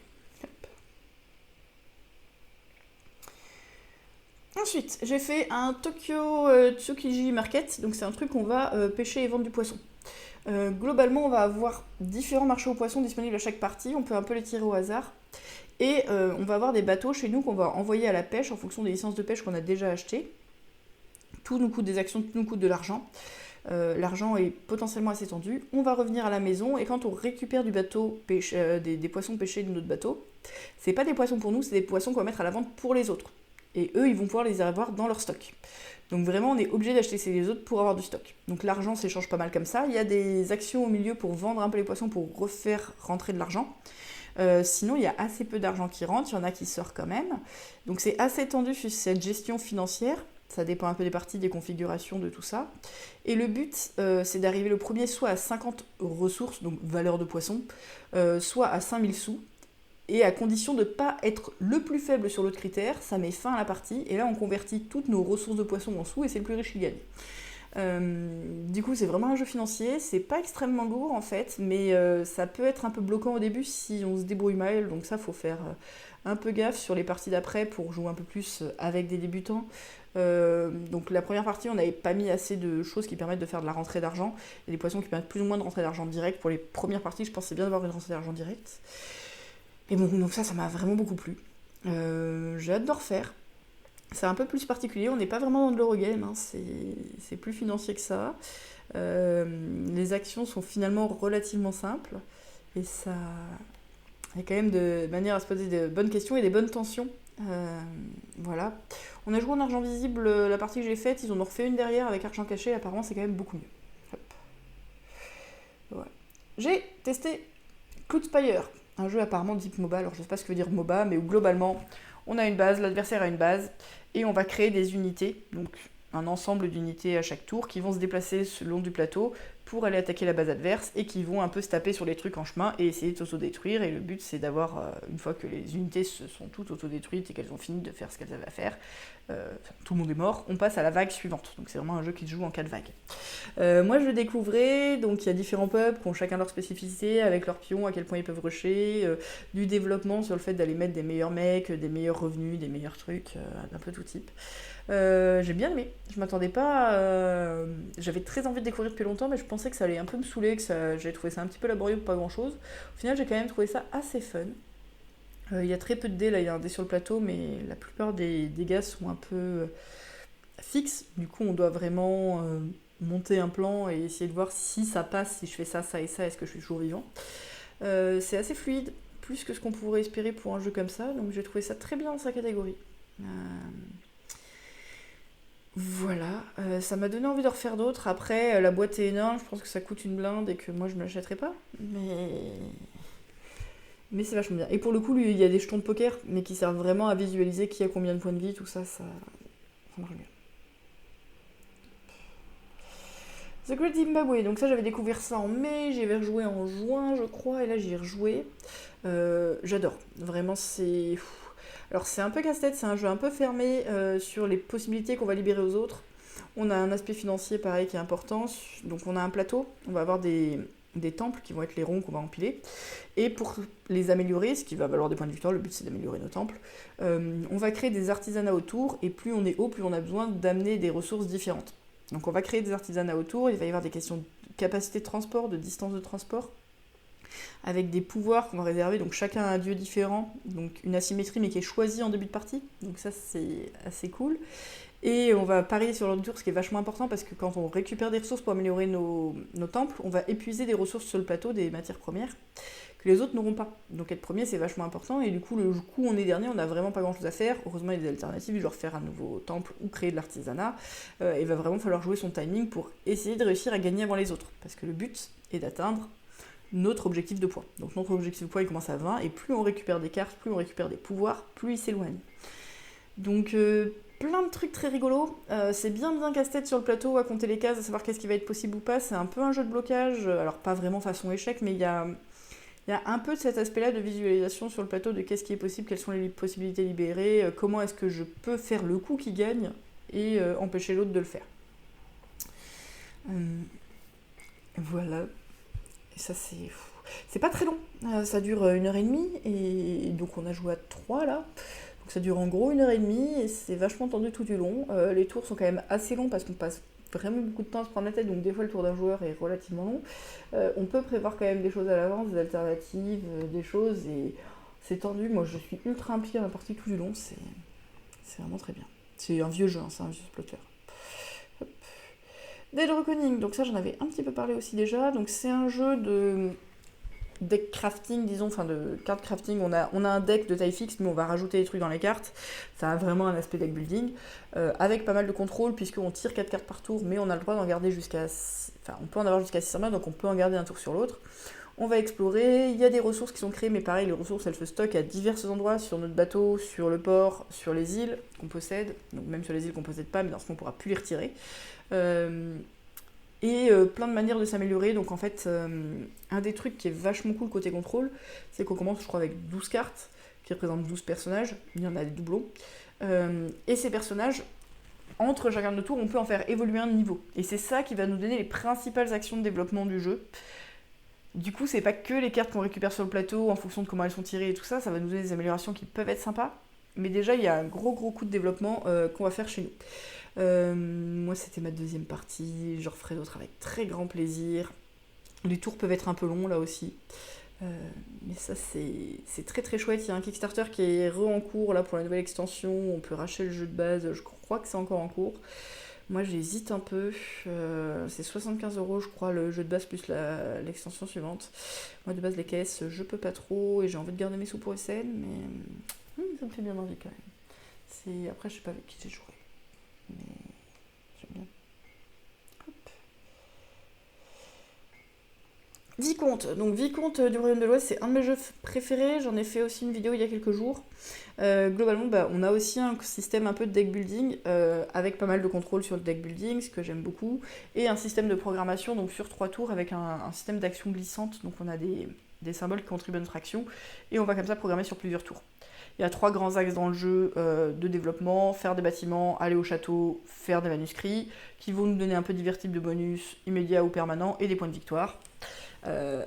Ensuite, j'ai fait un Tokyo Tsukiji Market, donc c'est un truc où on va pêcher et vendre du poisson. Globalement, on va avoir différents marchés aux poissons disponibles à chaque partie, on peut un peu les tirer au hasard. Et on va avoir des bateaux chez nous qu'on va envoyer à la pêche en fonction des licences de pêche qu'on a déjà achetées. Tout nous coûte des actions, tout nous coûte de l'argent. L'argent est potentiellement assez tendu. On va revenir à la maison et quand on récupère du bateau des poissons pêchés de notre bateau, c'est pas des poissons pour nous, c'est des poissons qu'on va mettre à la vente pour les autres. Et eux, ils vont pouvoir les avoir dans leur stock. Donc vraiment, on est obligé d'acheter les autres pour avoir du stock. Donc l'argent s'échange pas mal comme ça. Il y a des actions au milieu pour vendre un peu les poissons, pour refaire rentrer de l'argent. Sinon, il y a assez peu d'argent qui rentre, il y en a qui sort quand même. Donc c'est assez tendu sur cette gestion financière. Ça dépend un peu des parties, des configurations, de tout ça. Et le but, c'est d'arriver le premier soit à 50 ressources, donc valeur de poisson, soit à 5000 sous. Et à condition de ne pas être le plus faible sur l'autre critère, ça met fin à la partie. Et là, on convertit toutes nos ressources de poisson en sous et c'est le plus riche qui gagne. Du coup, c'est vraiment un jeu financier. C'est pas extrêmement lourd en fait, mais ça peut être un peu bloquant au début si on se débrouille mal. Donc ça, faut faire un peu gaffe sur les parties d'après pour jouer un peu plus avec des débutants. Donc la première partie, on n'avait pas mis assez de choses qui permettent de faire de la rentrée d'argent. Il y a des poissons qui permettent plus ou moins de rentrée d'argent direct. Pour les premières parties, je pense que c'est bien d'avoir une rentrée d'argent directe. Et bon, donc ça m'a vraiment beaucoup plu. J'ai hâte de refaire. C'est un peu plus particulier, on n'est pas vraiment dans de l'Eurogame, hein, c'est plus financier que ça. Les actions sont finalement relativement simples. Et ça... Il y a quand même de manière à se poser de bonnes questions et des bonnes tensions. Voilà. On a joué en argent visible la partie que j'ai faite, ils en ont refait une derrière avec argent caché, apparemment c'est quand même beaucoup mieux. Hop. Voilà. J'ai testé Cloudspire, un jeu apparemment de type MOBA, alors je sais pas ce que veut dire MOBA, mais où globalement on a une base, l'adversaire a une base, et on va créer des unités, donc un ensemble d'unités à chaque tour qui vont se déplacer le long du plateau pour aller attaquer la base adverse et qui vont un peu se taper sur les trucs en chemin et essayer de s'autodétruire. Et le but, c'est d'avoir, une fois que les unités se sont toutes autodétruites et qu'elles ont fini de faire ce qu'elles avaient à faire, tout le monde est mort, on passe à la vague suivante. Donc c'est vraiment un jeu qui se joue en 4 vagues. Moi, je le découvrais, donc il y a différents pubs qui ont chacun leur spécificité, avec leurs pions, à quel point ils peuvent rusher, du développement sur le fait d'aller mettre des meilleurs mecs, des meilleurs revenus, des meilleurs trucs, d'un peu tout type. J'ai bien aimé, je m'attendais pas j'avais très envie de découvrir depuis longtemps, mais je pensais que ça allait un peu me saouler, que j'allais trouver ça un petit peu laborieux pour pas grand chose. Au final, j'ai quand même trouvé ça assez fun. Il y a très peu de dés, là il y a un dé sur le plateau, mais la plupart des dégâts sont un peu fixes. Du coup, on doit vraiment monter un plan et essayer de voir si ça passe, si je fais ça, ça et ça, est-ce que je suis toujours vivant. C'est assez fluide, plus que ce qu'on pourrait espérer pour un jeu comme ça, donc j'ai trouvé ça très bien dans sa catégorie. Voilà, ça m'a donné envie de refaire d'autres. Après, la boîte est énorme, je pense que ça coûte une blinde et que moi je me l'achèterai pas. Mais c'est vachement bien. Et pour le coup, il y a des jetons de poker, mais qui servent vraiment à visualiser qui a combien de points de vie, tout ça, ça marche bien. The Great Zimbabwe, donc ça j'avais découvert ça en mai, j'avais rejoué en juin je crois, et là j'y ai rejoué. J'adore, vraiment c'est... Alors c'est un peu casse-tête, c'est un jeu un peu fermé sur les possibilités qu'on va libérer aux autres. On a un aspect financier pareil qui est important, donc on a un plateau, on va avoir des temples qui vont être les ronds qu'on va empiler. Et pour les améliorer, ce qui va valoir des points de victoire, le but c'est d'améliorer nos temples, on va créer des artisanats autour, et plus on est haut, plus on a besoin d'amener des ressources différentes. Donc on va créer des artisanats autour, il va y avoir des questions de capacité de transport, de distance de transport, avec des pouvoirs qu'on va réserver, donc chacun a un dieu différent, donc une asymétrie mais qui est choisie en début de partie, donc ça c'est assez cool. Et on va parier sur l'ordre du tour, ce qui est vachement important parce que quand on récupère des ressources pour améliorer nos temples, on va épuiser des ressources sur le plateau, des matières premières, que les autres n'auront pas. Donc être premier, c'est vachement important, et du coup, le coup on est dernier, on n'a vraiment pas grand-chose à faire. Heureusement, il y a des alternatives, genre faire un nouveau temple ou créer de l'artisanat. Il va vraiment falloir jouer son timing pour essayer de réussir à gagner avant les autres, parce que le but est d'atteindre notre objectif de poids. Donc notre objectif de poids, il commence à 20, et plus on récupère des cartes, plus on récupère des pouvoirs, plus il s'éloigne. Donc plein de trucs très rigolos. C'est bien casse-tête sur le plateau à compter les cases, à savoir qu'est-ce qui va être possible ou pas. C'est un peu un jeu de blocage, alors pas vraiment façon échec, mais il y a un peu de cet aspect-là de visualisation sur le plateau de qu'est-ce qui est possible, quelles sont les possibilités libérées, comment est-ce que je peux faire le coup qui gagne et empêcher l'autre de le faire. Voilà. Et ça, c'est pas très long. Ça dure 1h30, et donc on a joué à 3 là. Donc ça dure en gros 1h30, et c'est vachement tendu tout du long. Les tours sont quand même assez longs parce qu'on passe vraiment beaucoup de temps à se prendre la tête, donc des fois le tour d'un joueur est relativement long. On peut prévoir quand même des choses à l'avance, des alternatives, des choses, et c'est tendu. Moi je suis ultra impliquée dans la partie tout du long, c'est vraiment très bien. C'est un vieux jeu, hein, c'est un vieux plotter. Dead Reckoning, donc ça j'en avais un petit peu parlé aussi déjà. Donc c'est un jeu de deck crafting, disons, enfin de carte crafting. On a un deck de taille fixe, mais on va rajouter des trucs dans les cartes. Ça a vraiment un aspect deck building, avec pas mal de contrôle, puisqu'on tire 4 cartes par tour, mais on a le droit d'en garder jusqu'à... Enfin, on peut en avoir jusqu'à 6 en main, donc on peut en garder un tour sur l'autre. On va explorer, il y a des ressources qui sont créées, mais pareil, les ressources, elles se stockent à divers endroits, sur notre bateau, sur le port, sur les îles qu'on possède, donc même sur les îles qu'on possède pas, mais dans ce qu'on pourra plus les retirer. Et plein de manières de s'améliorer. Donc en fait, un des trucs qui est vachement cool côté contrôle, c'est qu'on commence, je crois, avec 12 cartes, qui représentent 12 personnages, il y en a des doublons. Et ces personnages, entre chacun de nos tours, on peut en faire évoluer un niveau. Et c'est ça qui va nous donner les principales actions de développement du jeu. Du coup, c'est pas que les cartes qu'on récupère sur le plateau en fonction de comment elles sont tirées et tout ça, ça va nous donner des améliorations qui peuvent être sympas. Mais déjà, il y a un gros coup de développement qu'on va faire chez nous. Moi, c'était ma deuxième partie, je referai d'autres avec très grand plaisir. Les tours peuvent être un peu longs là aussi. Mais ça, c'est très chouette. Il y a un Kickstarter qui est en cours là pour la nouvelle extension. On peut racheter le jeu de base, je crois que c'est encore en cours. Moi j'hésite un peu, c'est 75€, je crois, le jeu de base plus l'extension suivante. Moi de base les caisses je peux pas trop, et j'ai envie de garder mes sous pour SN, mais ça me fait bien envie quand même. Après je sais pas avec qui j'ai joué, mais j'aime bien. Hop. Vicomte, donc Vicomte du Royaume de l'Ouest, c'est un de mes jeux préférés, j'en ai fait aussi une vidéo il y a quelques jours. Globalement, on a aussi un système un peu de deck building, avec pas mal de contrôle sur le deck building, ce que j'aime beaucoup, et un système de programmation donc sur 3 tours avec un système d'action glissante, donc on a des symboles qui contribuent à notre action, et on va comme ça programmer sur plusieurs tours. Il y a 3 grands axes dans le jeu de développement: faire des bâtiments, aller au château, faire des manuscrits, qui vont nous donner un peu divers types de bonus immédiats ou permanents et des points de victoire.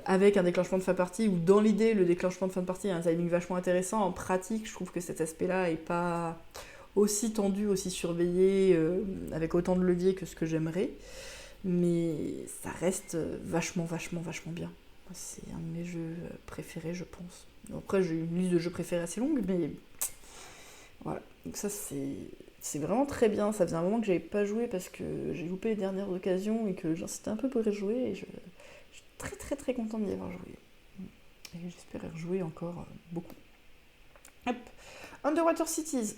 Avec un déclenchement de fin de partie, où dans l'idée le déclenchement de fin de partie a un timing vachement intéressant. En pratique, je trouve que cet aspect-là est pas aussi tendu, aussi surveillé, avec autant de leviers que ce que j'aimerais, mais ça reste vachement bien. C'est un de mes jeux préférés, je pense. Après, j'ai une liste de jeux préférés assez longue, mais voilà. Donc ça, c'est vraiment très bien. Ça faisait un moment que j'avais pas joué parce que j'ai loupé les dernières occasions et que j'insistais un peu pour y rejouer, et je suis très contente d'y avoir joué. Et j'espère y rejouer encore beaucoup. Hop. Underwater Cities.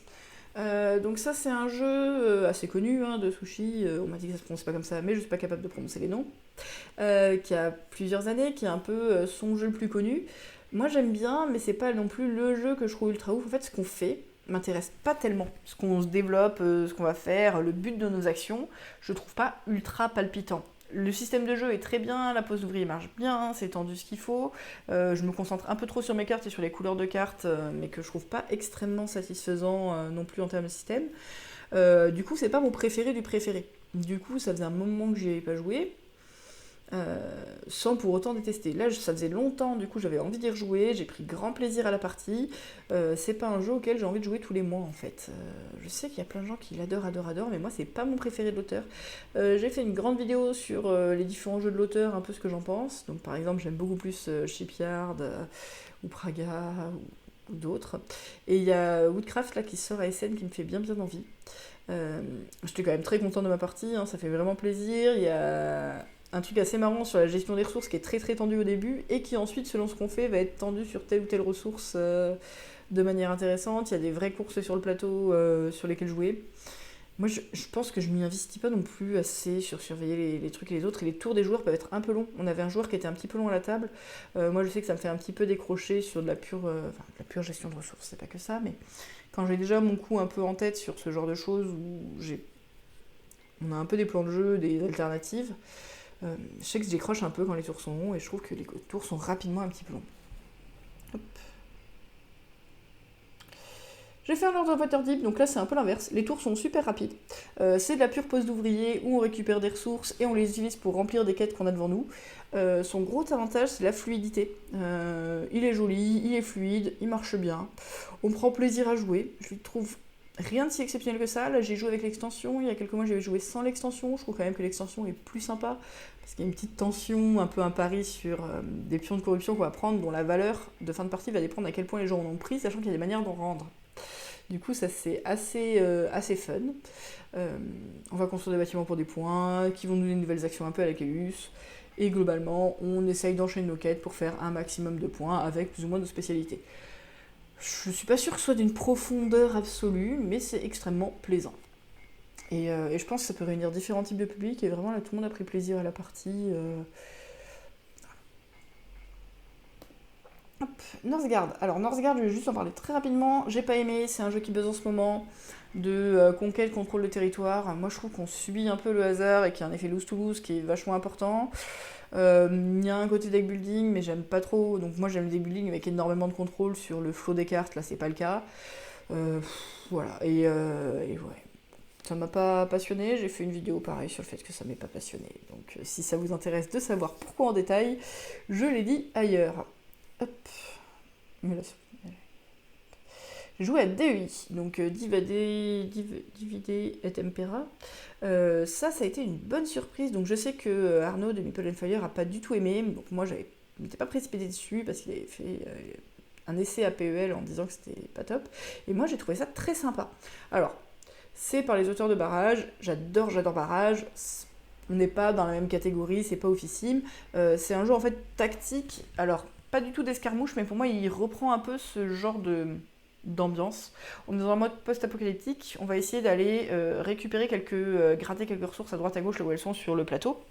Donc ça, c'est un jeu assez connu, hein, de sushi. On m'a dit que ça se prononce pas comme ça, mais je suis pas capable de prononcer les noms. Qui a plusieurs années, qui est un peu son jeu le plus connu. Moi j'aime bien, mais c'est pas non plus le jeu que je trouve ultra ouf. En fait, ce qu'on fait m'intéresse pas tellement. Ce qu'on se développe, ce qu'on va faire, le but de nos actions, je trouve pas ultra palpitant. Le système de jeu est très bien, la pose d'ouvrier marche bien, c'est tendu ce qu'il faut. Je me concentre un peu trop sur mes cartes et sur les couleurs de cartes, mais que je trouve pas extrêmement satisfaisant non plus en termes de système. Du coup, c'est pas mon préféré du préféré. Du coup, ça faisait un moment que j'y avais pas joué. Sans pour autant détester. Là, ça faisait longtemps, du coup j'avais envie d'y rejouer, j'ai pris grand plaisir à la partie. C'est pas un jeu auquel j'ai envie de jouer tous les mois en fait. Je sais qu'il y a plein de gens qui l'adorent, mais moi c'est pas mon préféré de l'auteur. J'ai fait une grande vidéo sur les différents jeux de l'auteur, un peu ce que j'en pense. Donc par exemple, j'aime beaucoup plus Shipyard ou Praga ou d'autres. Et il y a Woodcraft là qui sort à SN qui me fait bien envie. J'étais quand même très contente de ma partie, hein, ça fait vraiment plaisir. Il y a un truc assez marrant sur la gestion des ressources qui est très très tendu au début et qui ensuite, selon ce qu'on fait, va être tendu sur telle ou telle ressource de manière intéressante. Il y a des vraies courses sur le plateau sur lesquelles jouer. Moi, je pense que je m'y investis pas non plus assez sur surveiller les trucs et les autres. Et les tours des joueurs peuvent être un peu longs. On avait un joueur qui était un petit peu long à la table. Moi, je sais que ça me fait un petit peu décrocher sur de la pure gestion de ressources. C'est pas que ça, mais quand j'ai déjà mon coup un peu en tête sur ce genre de choses où on a un peu des plans de jeu, des alternatives, je sais que je décroche un peu quand les tours sont longs et je trouve que les tours sont rapidement un petit peu longs. Hop. Je vais faire l'ordre de Waterdeep, donc là c'est un peu l'inverse. Les tours sont super rapides. C'est de la pure pose d'ouvrier où on récupère des ressources et on les utilise pour remplir des quêtes qu'on a devant nous. Son gros avantage c'est la fluidité. Il est joli, il est fluide, il marche bien. On prend plaisir à jouer. Je lui trouve rien de si exceptionnel que ça. Là j'ai joué avec l'extension, il y a quelques mois j'avais joué sans l'extension. Je trouve quand même que l'extension est plus sympa parce qu'il y a une petite tension, un peu un pari sur des pions de corruption qu'on va prendre dont la valeur de fin de partie va dépendre à quel point les gens en ont pris, sachant qu'il y a des manières d'en rendre. Du coup, ça c'est assez fun. On va construire des bâtiments pour des points, qui vont nous donner de nouvelles actions un peu à la Chaos. Et globalement, on essaye d'enchaîner nos quêtes pour faire un maximum de points avec plus ou moins de spécialités. Je suis pas sûre que ce soit d'une profondeur absolue, mais c'est extrêmement plaisant. Et je pense que ça peut réunir différents types de publics, et vraiment là tout le monde a pris plaisir à la partie. Hop, Northgard. Alors Northgard, je vais juste en parler très rapidement. J'ai pas aimé, c'est un jeu qui buzz en ce moment, de conquête, contrôle de territoire. Moi je trouve qu'on subit un peu le hasard et qu'il y a un effet lose-to-lose qui est vachement important. Il y a un côté deck building, mais j'aime pas trop. Donc moi j'aime le deck building avec énormément de contrôle sur le flow des cartes, là c'est pas le cas. Voilà, et ouais. Ça m'a pas passionné, j'ai fait une vidéo pareil sur le fait que ça m'ait pas passionné. Donc si ça vous intéresse de savoir pourquoi en détail, je l'ai dit ailleurs. Hop. J'ai joué à DEI, donc Divide et Tempera. Ça a été une bonne surprise. Donc je sais que Arnaud de Meeple and Fire a pas du tout aimé. Donc moi, je m'étais pas précipité dessus parce qu'il avait fait un essai à PEL en disant que c'était pas top. Et moi, j'ai trouvé ça très sympa. Alors, c'est par les auteurs de Barrage. J'adore Barrage. On n'est pas dans la même catégorie, c'est pas officime. C'est un jeu en fait tactique. Alors, pas du tout d'escarmouche, mais pour moi, il reprend un peu ce genre d'ambiance. On est dans un mode post-apocalyptique, on va essayer d'aller gratter quelques ressources à droite à gauche là où elles sont sur le plateau.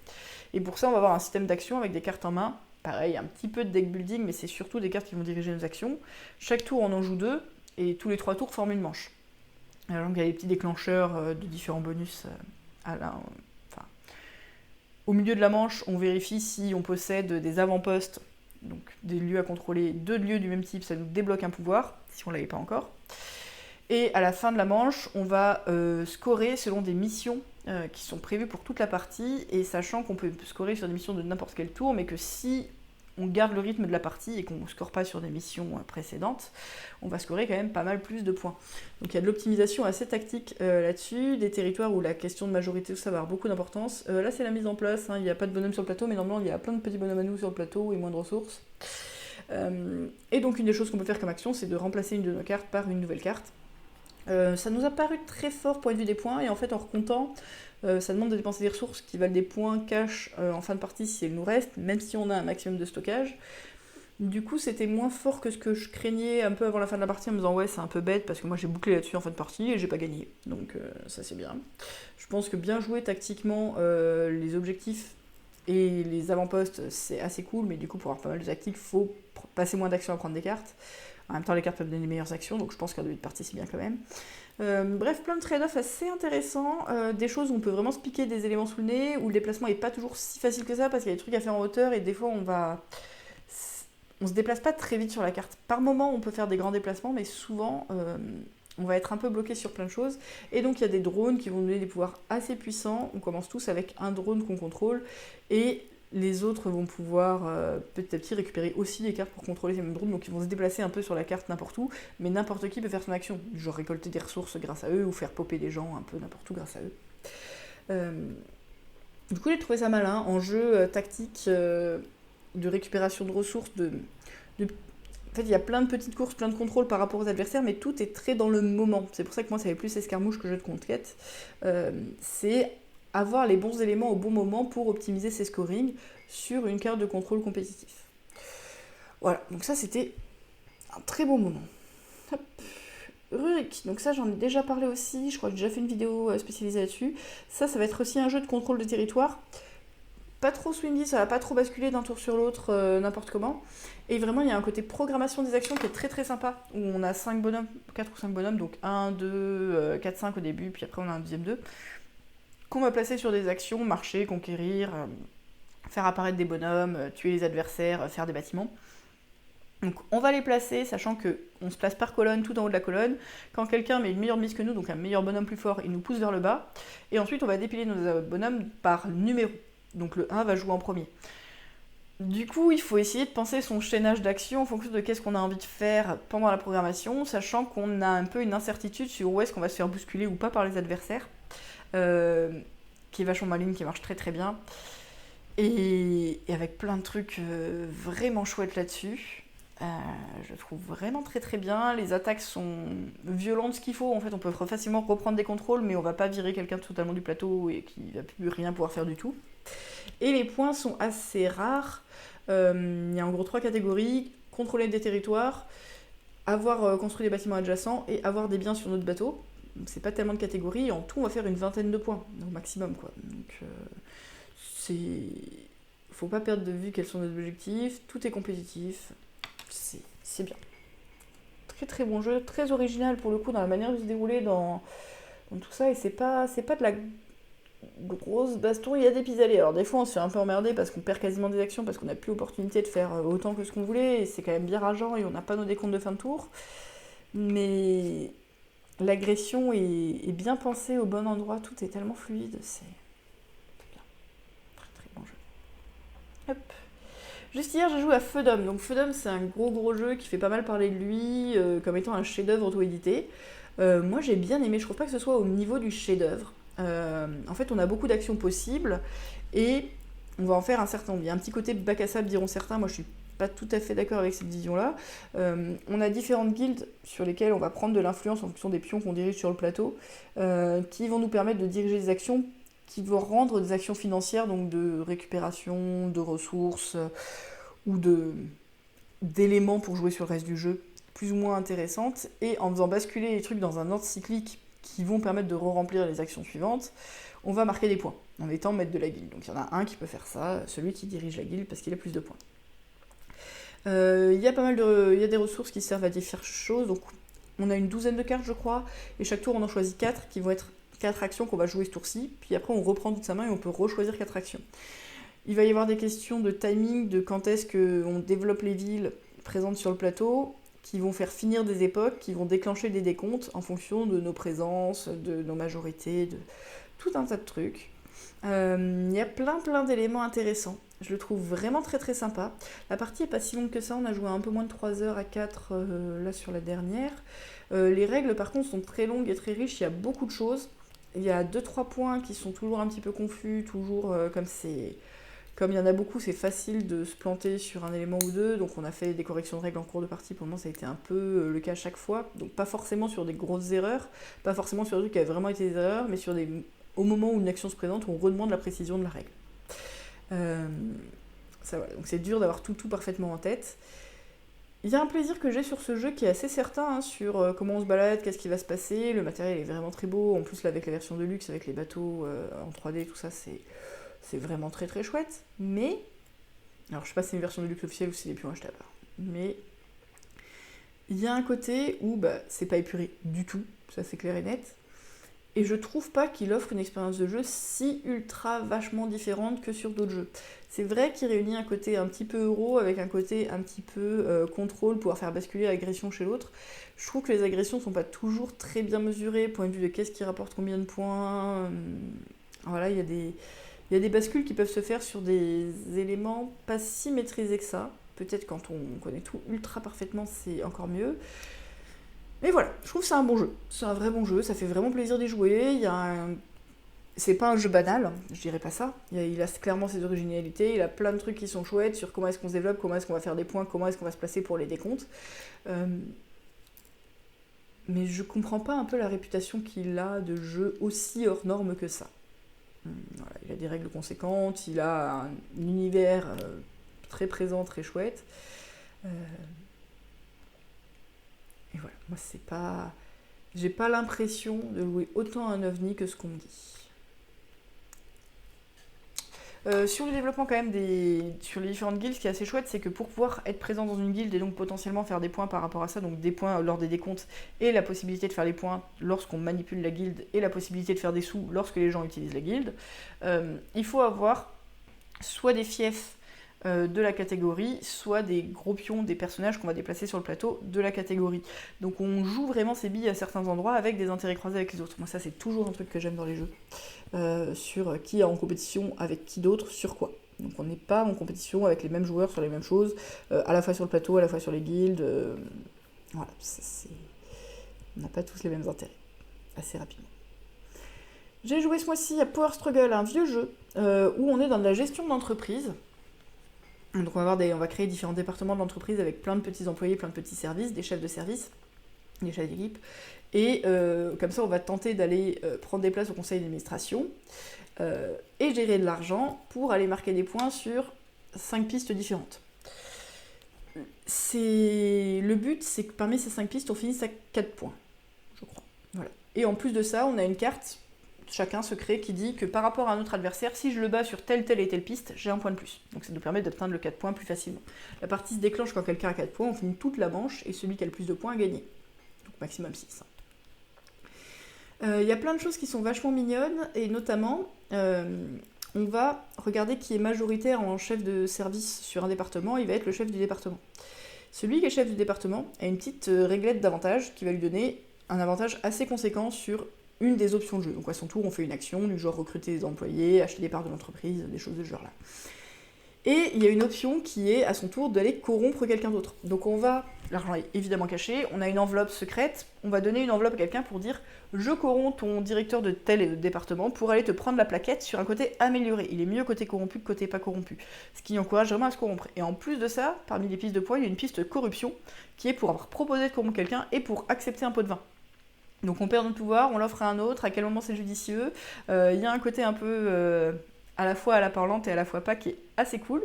Et pour ça, on va avoir un système d'action avec des cartes en main. Pareil, un petit peu de deck building, mais c'est surtout des cartes qui vont diriger nos actions. Chaque tour, on en joue 2, et tous les 3 tours forment une manche. Alors, il y a des petits déclencheurs de différents bonus au milieu de la manche, on vérifie si on possède des avant-postes, donc des lieux à contrôler, 2 lieux du même type, ça nous débloque un pouvoir, si on ne l'avait pas encore. Et à la fin de la manche, on va scorer selon des missions qui sont prévues pour toute la partie, et sachant qu'on peut scorer sur des missions de n'importe quel tour, mais que si on garde le rythme de la partie et qu'on ne score pas sur des missions précédentes, on va scorer quand même pas mal plus de points. Donc il y a de l'optimisation assez tactique là-dessus, des territoires où la question de majorité, ça va avoir beaucoup d'importance. Là c'est la mise en place, il n'y a pas de bonhomme sur le plateau, mais normalement il y a plein de petits bonhommes à nous sur le plateau et moins de ressources. Et donc une des choses qu'on peut faire comme action, c'est de remplacer une de nos cartes par une nouvelle carte. Ça nous a paru très fort point de vue des points, et en fait en recomptant, ça demande de dépenser des ressources qui valent des points cash en fin de partie si elles nous restent, même si on a un maximum de stockage. Du coup, c'était moins fort que ce que je craignais un peu avant la fin de la partie en me disant ouais, c'est un peu bête parce que moi j'ai bouclé là-dessus en fin de partie et j'ai pas gagné. Donc ça c'est bien. Je pense que bien jouer tactiquement les objectifs et les avant-postes c'est assez cool, mais du coup pour avoir pas mal de tactiques, faut passer moins d'actions à prendre des cartes. En même temps, les cartes peuvent donner les meilleures actions, donc je pense qu'en début de partie, c'est bien quand même. Bref, plein de trade-offs assez intéressants, des choses où on peut vraiment se piquer des éléments sous le nez, où le déplacement n'est pas toujours si facile que ça, parce qu'il y a des trucs à faire en hauteur, et des fois, on se déplace pas très vite sur la carte. Par moment, on peut faire des grands déplacements, mais souvent, on va être un peu bloqué sur plein de choses. Et donc, il y a des drones qui vont donner des pouvoirs assez puissants. On commence tous avec un drone qu'on contrôle, et les autres vont pouvoir petit à petit récupérer aussi les cartes pour contrôler ces mêmes drones, donc ils vont se déplacer un peu sur la carte n'importe où, mais n'importe qui peut faire son action, genre récolter des ressources grâce à eux, ou faire popper des gens un peu n'importe où grâce à eux. Du coup j'ai trouvé ça malin, en jeu tactique de récupération de ressources, en fait il y a plein de petites courses, plein de contrôles par rapport aux adversaires, mais tout est très dans le moment, c'est pour ça que moi ça fait plus escarmouche que jeu de conquête. C'est avoir les bons éléments au bon moment pour optimiser ses scorings sur une carte de contrôle compétitif. Voilà, donc ça c'était un très bon moment. Hop. Rurik, donc ça j'en ai déjà parlé aussi, je crois que j'ai déjà fait une vidéo spécialisée là-dessus. Ça va être aussi un jeu de contrôle de territoire. Pas trop swingy, ça va pas trop basculer d'un tour sur l'autre n'importe comment. Et vraiment, il y a un côté programmation des actions qui est très très sympa, où on a 5 bonhommes, 4 ou 5 bonhommes, donc 1, 2, 4, 5 au début, puis après on a un deuxième 2, qu'on va placer sur des actions, marcher, conquérir, faire apparaître des bonhommes, tuer les adversaires, faire des bâtiments. Donc on va les placer, sachant qu'on se place par colonne, tout en haut de la colonne. Quand quelqu'un met une meilleure mise que nous, donc un meilleur bonhomme plus fort, il nous pousse vers le bas. Et ensuite, on va dépiler nos bonhommes par numéro. Donc le 1 va jouer en premier. Du coup, il faut essayer de penser son chaînage d'actions en fonction de qu'est-ce qu'on a envie de faire pendant la programmation, sachant qu'on a un peu une incertitude sur où est-ce qu'on va se faire bousculer ou pas par les adversaires, qui est vachement maligne, qui marche très très bien. Et avec plein de trucs vraiment chouettes là-dessus. Je trouve vraiment très très bien. Les attaques sont violentes ce qu'il faut. En fait, on peut facilement reprendre des contrôles, mais on va pas virer quelqu'un totalement du plateau et qui va plus rien pouvoir faire du tout. Et les points sont assez rares. Il y a en gros 3 catégories. Contrôler des territoires, avoir construit des bâtiments adjacents et avoir des biens sur notre bateau. Donc, c'est pas tellement de catégories. En tout, on va faire une vingtaine de points au maximum, quoi. Donc, faut pas perdre de vue quels sont nos objectifs. Tout est compétitif. C'est bien. Très très bon jeu, très original pour le coup dans la manière de se dérouler dans tout ça. Et c'est pas de la grosse baston, il y a des pis-aller. Alors des fois on se fait un peu emmerder parce qu'on perd quasiment des actions, parce qu'on n'a plus l'opportunité de faire autant que ce qu'on voulait. Et c'est quand même bien rageant et on n'a pas nos décomptes de fin de tour. Mais l'agression est bien pensée au bon endroit, tout est tellement fluide. C'est bien. Très très bon jeu. Hop. Juste hier, j'ai joué à Feudum. Donc Feudum, c'est un gros jeu qui fait pas mal parler de lui comme étant un chef-d'œuvre auto-édité. Moi, j'ai bien aimé. Je trouve pas que ce soit au niveau du chef-d'œuvre. En fait, on a beaucoup d'actions possibles et on va en faire un certain nombre. Il y a un petit côté bac à sable, diront certains. Moi, je suis pas tout à fait d'accord avec cette vision-là. On a différentes guildes sur lesquelles on va prendre de l'influence en fonction des pions qu'on dirige sur le plateau, qui vont nous permettre de diriger des actions qui vont rendre des actions financières, donc de récupération, de ressources ou d'éléments pour jouer sur le reste du jeu, plus ou moins intéressantes, et en faisant basculer les trucs dans un ordre cyclique qui vont permettre de re-remplir les actions suivantes, on va marquer des points, en étant maître de la guilde. Donc il y en a un qui peut faire ça, celui qui dirige la guilde, parce qu'il a plus de points. Il y a des ressources qui servent à différentes choses, donc on a une douzaine de cartes je crois, et chaque tour on en choisit 4 qui vont être 4 actions qu'on va jouer ce tour-ci, puis après on reprend toute sa main et on peut rechoisir 4 actions. Il va y avoir des questions de timing, de quand est-ce qu'on développe les villes présentes sur le plateau, qui vont faire finir des époques, qui vont déclencher des décomptes en fonction de nos présences, de nos majorités, de tout un tas de trucs. Il y a plein d'éléments intéressants. Je le trouve vraiment très très sympa. La partie est pas si longue que ça, on a joué un peu moins de 3 heures à 4 là sur la dernière. Les règles par contre sont très longues et très riches, il y a beaucoup de choses. Il y a 2-3 points qui sont toujours un petit peu confus, toujours comme il y en a beaucoup, c'est facile de se planter sur un élément ou deux, donc on a fait des corrections de règles en cours de partie, pour le moment ça a été un peu le cas à chaque fois, donc pas forcément sur des grosses erreurs, pas forcément sur des trucs qui avaient vraiment été des erreurs, mais au moment où une action se présente, on redemande la précision de la règle. Ça, voilà. Donc c'est dur d'avoir tout parfaitement en tête. Il y a un plaisir que j'ai sur ce jeu qui est assez certain sur comment on se balade, qu'est-ce qui va se passer, le matériel est vraiment très beau, en plus là avec la version de luxe, avec les bateaux en 3D, tout ça, c'est vraiment très très chouette, mais, alors je sais pas si c'est une version de luxe officielle ou si c'est des pions achetables, mais il y a un côté où c'est pas épuré du tout, ça c'est clair et net, et je trouve pas qu'il offre une expérience de jeu si ultra vachement différente que sur d'autres jeux. C'est vrai qu'il réunit un côté un petit peu euro avec un côté un petit peu contrôle, pouvoir faire basculer l'agression chez l'autre. Je trouve que les agressions sont pas toujours très bien mesurées, point de vue de qu'est-ce qui rapporte combien de points. Voilà, il y a des bascules qui peuvent se faire sur des éléments pas si maîtrisés que ça. Peut-être quand on connaît tout ultra parfaitement, c'est encore mieux. Mais voilà, je trouve que c'est un bon jeu. C'est un vrai bon jeu, ça fait vraiment plaisir d'y jouer. C'est pas un jeu banal, je dirais pas ça. Il a clairement ses originalités, il a plein de trucs qui sont chouettes sur comment est-ce qu'on se développe, comment est-ce qu'on va faire des points, comment est-ce qu'on va se placer pour les décomptes. Mais je comprends pas un peu la réputation qu'il a de jeu aussi hors norme que ça. Voilà, il a des règles conséquentes, il a un univers très présent, très chouette. Et voilà, moi c'est pas... J'ai pas l'impression de jouer autant un OVNI que ce qu'on me dit. Sur le développement quand même sur les différentes guildes, ce qui est assez chouette, c'est que pour pouvoir être présent dans une guilde et donc potentiellement faire des points par rapport à ça, donc des points lors des décomptes et la possibilité de faire des points lorsqu'on manipule la guilde et la possibilité de faire des sous lorsque les gens utilisent la guilde, il faut avoir soit des fiefs de la catégorie, soit des gros pions, des personnages qu'on va déplacer sur le plateau de la catégorie. Donc on joue vraiment ses billes à certains endroits avec des intérêts croisés avec les autres. Moi ça c'est toujours un truc que j'aime dans les jeux, sur qui est en compétition avec qui d'autre, sur quoi. Donc on n'est pas en compétition avec les mêmes joueurs sur les mêmes choses, à la fois sur le plateau, à la fois sur les guildes. Voilà, on n'a pas tous les mêmes intérêts, assez rapidement. J'ai joué ce mois-ci à Power Struggle, un vieux jeu, où on est dans de la gestion d'entreprise. Donc on va créer différents départements de l'entreprise avec plein de petits employés, plein de petits services, des chefs de service, des chefs d'équipe. Et comme ça, on va tenter d'aller prendre des places au conseil d'administration et gérer de l'argent pour aller marquer des points sur 5 pistes différentes. Le but, c'est que parmi ces 5 pistes, on finisse à 4 points, je crois. Voilà. Et en plus de ça, on a une carte... Chacun se crée qui dit que par rapport à un autre adversaire, si je le bats sur telle et telle piste, j'ai un point de plus. Donc ça nous permet d'atteindre le 4 points plus facilement. La partie se déclenche quand quelqu'un a 4 points, on finit toute la manche et celui qui a le plus de points a gagné. Donc maximum 6. Y a plein de choses qui sont vachement mignonnes et notamment on va regarder qui est majoritaire en chef de service sur un département, il va être le chef du département. Celui qui est chef du département a une petite réglette d'avantage qui va lui donner un avantage assez conséquent sur une des options de jeu. Donc à son tour, on fait une action du genre recruter des employés, acheter des parts de l'entreprise, des choses de ce genre-là. Et il y a une option qui est à son tour d'aller corrompre quelqu'un d'autre. Donc l'argent est évidemment caché, on a une enveloppe secrète, on va donner une enveloppe à quelqu'un pour dire je corromps ton directeur de tel département pour aller te prendre la plaquette sur un côté amélioré. Il est mieux côté corrompu que côté pas corrompu. Ce qui encourage vraiment à se corrompre. Et en plus de ça, parmi les pistes de points, il y a une piste corruption qui est pour avoir proposé de corrompre quelqu'un et pour accepter un pot de vin. Donc on perd notre pouvoir, on l'offre à un autre, à quel moment c'est judicieux. Y a un côté un peu à la fois à la parlante et à la fois pas qui est assez cool.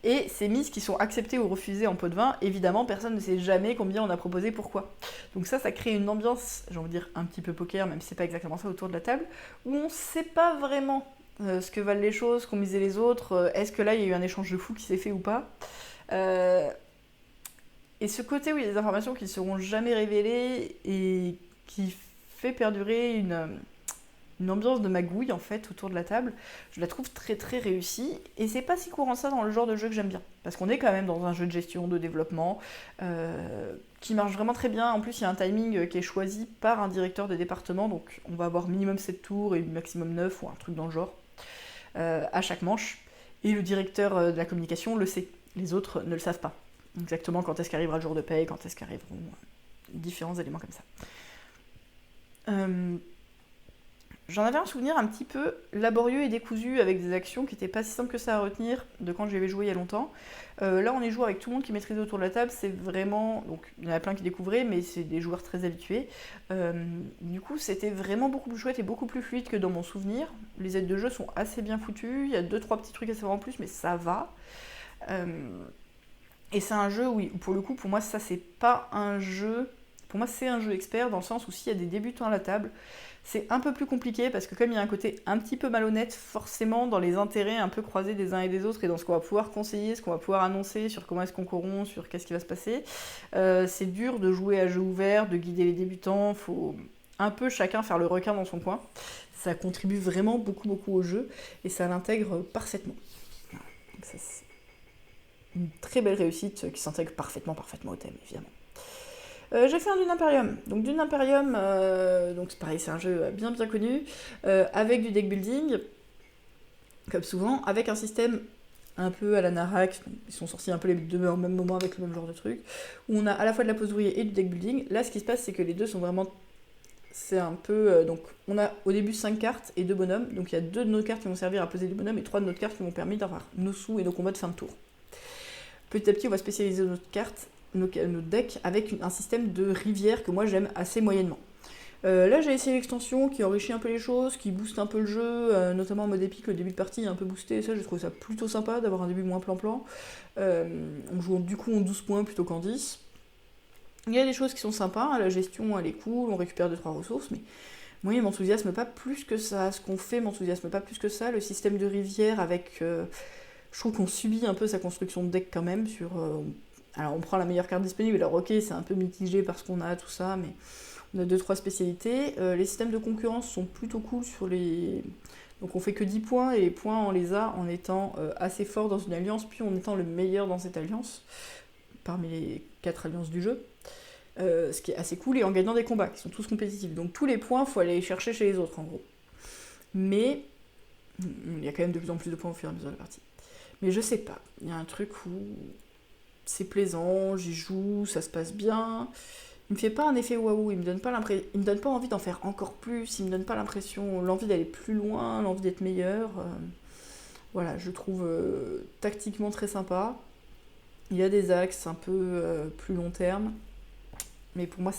Et ces mises qui sont acceptées ou refusées en pot de vin, évidemment personne ne sait jamais combien on a proposé, pourquoi. Donc ça crée une ambiance, j'ai envie de dire un petit peu poker, même si c'est pas exactement ça autour de la table, où on sait pas vraiment ce que valent les choses, qu'ont misé les autres, est-ce que là il y a eu un échange de fou qui s'est fait ou pas. Et ce côté où il y a des informations qui ne seront jamais révélées et qui fait perdurer une ambiance de magouille en fait autour de la table, je la trouve très très réussie et c'est pas si courant ça dans le genre de jeu que j'aime bien parce qu'on est quand même dans un jeu de gestion, de développement qui marche vraiment très bien. En plus il y a un timing qui est choisi par un directeur de département, donc on va avoir minimum 7 tours et maximum 9 ou un truc dans le genre à chaque manche, et le directeur de la communication le sait, les autres ne le savent pas exactement quand est-ce qu'arrivera le jour de paye, quand est-ce qu'arriveront différents éléments comme ça. J'en avais un souvenir un petit peu laborieux et décousu avec des actions qui n'étaient pas si simples que ça à retenir de quand j'y avais joué il y a longtemps. Là on est joué avec tout le monde qui maîtrise autour de la table, c'est vraiment... Donc il y en a plein qui découvraient, mais c'est des joueurs très habitués. Du coup c'était vraiment beaucoup plus chouette et beaucoup plus fluide que dans mon souvenir. Les aides de jeu sont assez bien foutues, il y a 2-3 petits trucs à savoir en plus, mais ça va. Et c'est un jeu, oui, pour le coup, pour moi ça c'est pas un jeu... Pour moi, c'est un jeu expert dans le sens où s'il y a des débutants à la table, c'est un peu plus compliqué parce que comme il y a un côté un petit peu malhonnête, forcément dans les intérêts un peu croisés des uns et des autres et dans ce qu'on va pouvoir conseiller, ce qu'on va pouvoir annoncer sur comment est-ce qu'on corrompt, sur qu'est-ce qui va se passer, c'est dur de jouer à jeu ouvert, de guider les débutants, faut un peu chacun faire le requin dans son coin. Ça contribue vraiment beaucoup au jeu et ça l'intègre parfaitement. Donc ça, c'est une très belle réussite qui s'intègre parfaitement au thème, évidemment. J'ai fait un Dune Imperium. Donc Dune Imperium, donc c'est pareil, c'est un jeu bien connu, avec du deck building, comme souvent, avec un système un peu à la Narak, ils sont sortis un peu les deux au même moment avec le même genre de truc, où on a à la fois de la pose d'ouvrier et du deck building. Là, ce qui se passe, c'est que les deux sont vraiment... C'est un peu... donc on a au début 5 cartes et 2 bonhommes, donc il y a 2 de nos cartes qui vont servir à poser des bonhommes et 3 de notre cartes qui vont permettre d'avoir nos sous et nos combats de fin de tour. Petit à petit, on va spécialiser notre carte, nos decks avec un système de rivière que moi j'aime assez moyennement. Là, j'ai essayé l'extension qui enrichit un peu les choses, qui booste un peu le jeu, notamment en mode épique, le début de partie est un peu boosté, et ça, j'ai trouvé ça plutôt sympa d'avoir un début moins plan-plan. On joue du coup en 12 points plutôt qu'en 10. Il y a des choses qui sont sympas, la gestion elle est cool, on récupère 2-3 ressources, mais moi il m'enthousiasme pas plus que ça. Ce qu'on fait m'enthousiasme pas plus que ça. Le système de rivière avec. Je trouve qu'on subit un peu sa construction de deck quand même. Alors on prend la meilleure carte disponible, alors ok, c'est un peu mitigé parce qu'on a tout ça, mais on a 2-3 spécialités. Les systèmes de concurrence sont plutôt cool sur les. Donc on fait que 10 points et les points on les a en étant assez fort dans une alliance, puis en étant le meilleur dans cette alliance, parmi les 4 alliances du jeu. Ce qui est assez cool, et en gagnant des combats qui sont tous compétitifs. Donc tous les points, il faut aller les chercher chez les autres en gros. Mais il y a quand même de plus en plus de points au fur et à mesure de la partie. Mais je sais pas, il y a un truc où c'est plaisant, j'y joue, ça se passe bien. Il me fait pas un effet waouh, il me donne pas envie d'en faire encore plus, il me donne pas l'envie d'aller plus loin, l'envie d'être meilleur. Voilà, je trouve tactiquement très sympa. Il y a des axes un peu plus long terme. Mais pour moi,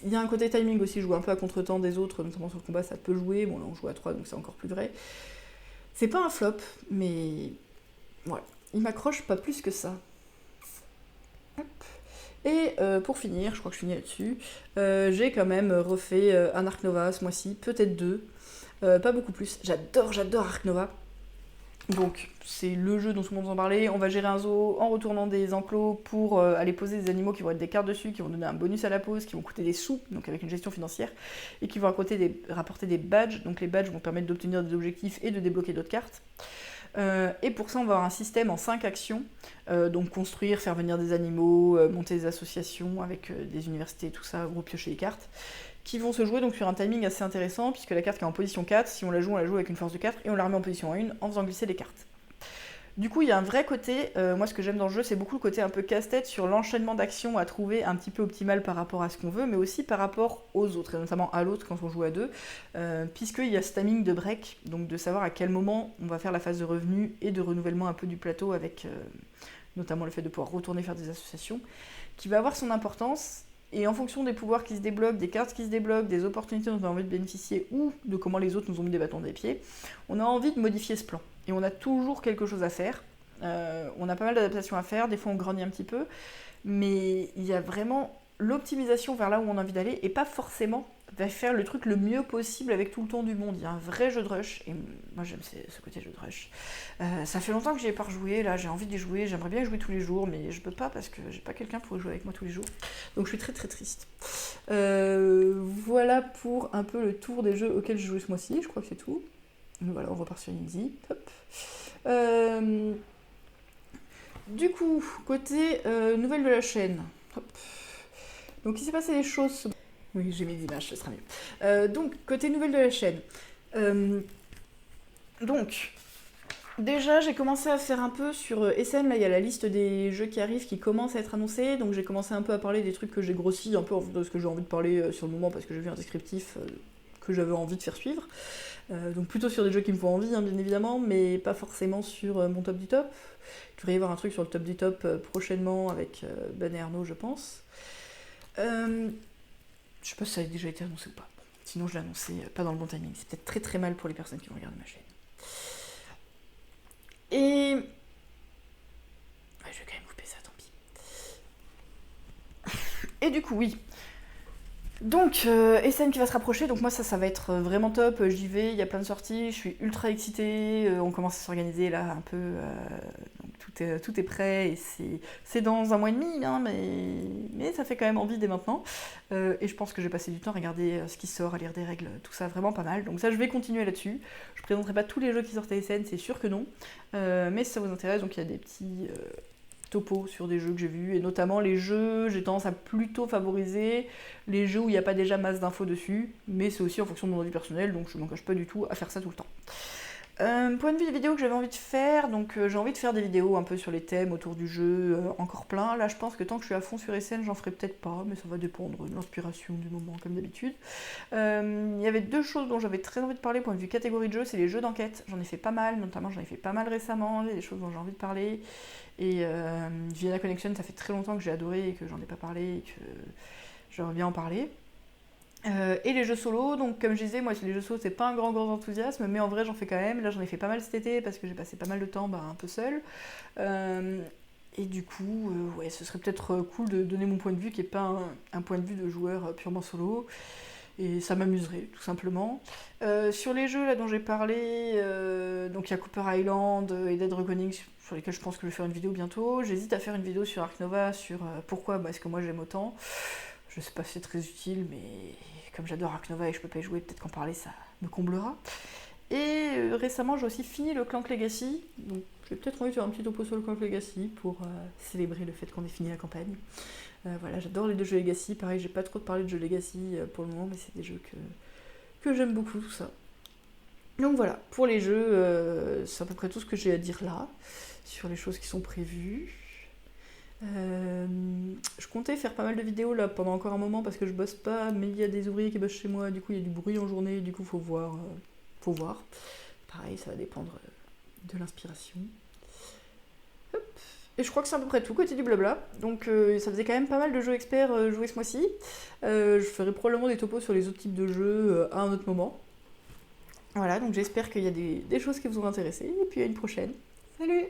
il y a un côté timing aussi, je joue un peu à contre-temps des autres, notamment sur le combat, ça peut jouer. Bon, là, on joue à 3, donc c'est encore plus vrai. C'est pas un flop, mais ouais, il m'accroche pas plus que ça. Hop. Et pour finir, je crois que je finis là-dessus, j'ai quand même refait un Ark Nova ce mois-ci, peut-être 2, pas beaucoup plus. J'adore Ark Nova. Donc c'est le jeu dont tout le monde en parlait. On va gérer un zoo en retournant des enclos pour aller poser des animaux qui vont être des cartes dessus, qui vont donner un bonus à la pose, qui vont coûter des sous, donc avec une gestion financière, et qui vont rapporter des badges. Donc les badges vont permettre d'obtenir des objectifs et de débloquer d'autres cartes. Et pour ça, on va avoir un système en 5 actions. Donc construire, faire venir des animaux, monter des associations avec des universités, tout ça, gros piocher les cartes, qui vont se jouer donc sur un timing assez intéressant, puisque la carte qui est en position 4, si on la joue avec une force de 4, et on la remet en position 1 en faisant glisser les cartes. Du coup, il y a un vrai côté, moi ce que j'aime dans le jeu, c'est beaucoup le côté un peu casse-tête sur l'enchaînement d'actions à trouver un petit peu optimal par rapport à ce qu'on veut, mais aussi par rapport aux autres, et notamment à l'autre quand on joue à deux, puisqu'il y a ce timing de break, donc de savoir à quel moment on va faire la phase de revenu et de renouvellement un peu du plateau, avec notamment le fait de pouvoir retourner faire des associations, qui va avoir son importance. Et en fonction des pouvoirs qui se débloquent, des cartes qui se débloquent, des opportunités dont on a envie de bénéficier, ou de comment les autres nous ont mis des bâtons des pieds, on a envie de modifier ce plan. Et on a toujours quelque chose à faire. On a pas mal d'adaptations à faire, des fois on grandit un petit peu, mais il y a vraiment l'optimisation vers là où on a envie d'aller, et pas forcément faire le truc le mieux possible avec tout le temps du monde. Il y a un vrai jeu de rush, et moi j'aime ce côté jeu de rush. Ça fait longtemps que j'y ai pas rejoué, là j'ai envie d'y jouer, j'aimerais bien y jouer tous les jours, mais je peux pas parce que j'ai pas quelqu'un pour y jouer avec moi tous les jours. Donc je suis très très triste. Voilà pour un peu le tour des jeux auxquels j'ai joué ce mois-ci, je crois que c'est tout. Donc voilà, on repart sur Easy. Du coup, côté nouvelles de la chaîne. Hop. Donc il s'est passé des choses. Oui, j'ai mis des images, ce sera mieux. Donc, côté nouvelles de la chaîne. Donc, déjà, j'ai commencé à faire un peu sur SN. Là, il y a la liste des jeux qui arrivent, qui commencent à être annoncés. Donc, j'ai commencé un peu à parler des trucs que j'ai grossis, un peu de ce que j'ai envie de parler sur le moment, parce que j'ai vu un descriptif que j'avais envie de faire suivre. Donc, plutôt sur des jeux qui me font envie, hein, bien évidemment, mais pas forcément sur mon top du top. Il devrait y avoir un truc sur le top du top prochainement avec Ben et Arnaud, je pense. Je sais pas si ça a déjà été annoncé ou pas. Bon, sinon, je l'ai annoncé pas dans le bon timing. C'est peut-être très très mal pour les personnes qui vont regarder ma chaîne. Et... ouais, je vais quand même couper ça, tant pis. Et du coup, oui. Donc, SN qui va se rapprocher, donc moi ça va être vraiment top, j'y vais, il y a plein de sorties, je suis ultra excitée, on commence à s'organiser là un peu, donc tout est prêt, et c'est dans 1 mois et demi, hein, mais ça fait quand même envie dès maintenant, et je pense que je vais passer du temps à regarder ce qui sort, à lire des règles, tout ça vraiment pas mal, donc ça je vais continuer là-dessus. Je présenterai pas tous les jeux qui sortent à SN, c'est sûr que non, mais si ça vous intéresse, donc il y a des petits... topo sur des jeux que j'ai vus, et notamment les jeux, j'ai tendance à plutôt favoriser les jeux où il n'y a pas déjà masse d'infos dessus, mais c'est aussi en fonction de mon avis personnel, donc je ne m'engage pas du tout à faire ça tout le temps. Point de vue des vidéos que j'avais envie de faire, donc j'ai envie de faire des vidéos un peu sur les thèmes autour du jeu, encore plein. Là je pense que tant que je suis à fond sur SN, j'en ferai peut-être pas, mais ça va dépendre de l'inspiration du moment comme d'habitude. Il y avait 2 choses dont j'avais très envie de parler, point de vue catégorie de jeu, c'est les jeux d'enquête. J'en ai fait pas mal, notamment j'en ai fait pas mal récemment, il y a des choses dont j'ai envie de parler. Et Vienna Connection, ça fait très longtemps que j'ai adoré et que j'en ai pas parlé et que j'aimerais bien en parler. Et les jeux solo, donc comme je disais, moi les jeux solo c'est pas un grand enthousiasme, mais en vrai j'en fais quand même. Là j'en ai fait pas mal cet été parce que j'ai passé pas mal de temps un peu seule. Et du coup, ouais, ce serait peut-être cool de donner mon point de vue qui est pas un point de vue de joueur purement solo. Et ça m'amuserait tout simplement. Sur les jeux là dont j'ai parlé, donc il y a Cooper Island et Dead Reckoning sur lesquels je pense que je vais faire une vidéo bientôt. J'hésite à faire une vidéo sur Ark Nova sur pourquoi est-ce que moi j'aime autant. Je sais pas si c'est très utile, mais comme j'adore Ark Nova et je peux pas y jouer, peut-être qu'en parler ça me comblera. Et récemment j'ai aussi fini le Clank Legacy, donc j'ai peut-être envie de faire un petit topo sur le Clank Legacy pour célébrer le fait qu'on ait fini la campagne. Voilà, j'adore les deux jeux Legacy, pareil j'ai pas trop parlé de jeux Legacy pour le moment, mais c'est des jeux que j'aime beaucoup, tout ça. Donc voilà, pour les jeux, c'est à peu près tout ce que j'ai à dire là, sur les choses qui sont prévues. Je comptais faire pas mal de vidéos là pendant encore un moment parce que je bosse pas, mais il y a des ouvriers qui bossent chez moi, du coup il y a du bruit en journée, du coup faut voir. Pareil, ça va dépendre de l'inspiration. Hop. Et je crois que c'est à peu près tout côté du blabla. Donc ça faisait quand même pas mal de jeux experts joués ce mois-ci. Je ferai probablement des topos sur les autres types de jeux à un autre moment. Voilà, donc j'espère qu'il y a des choses qui vous ont intéressé. Et puis à une prochaine. Salut!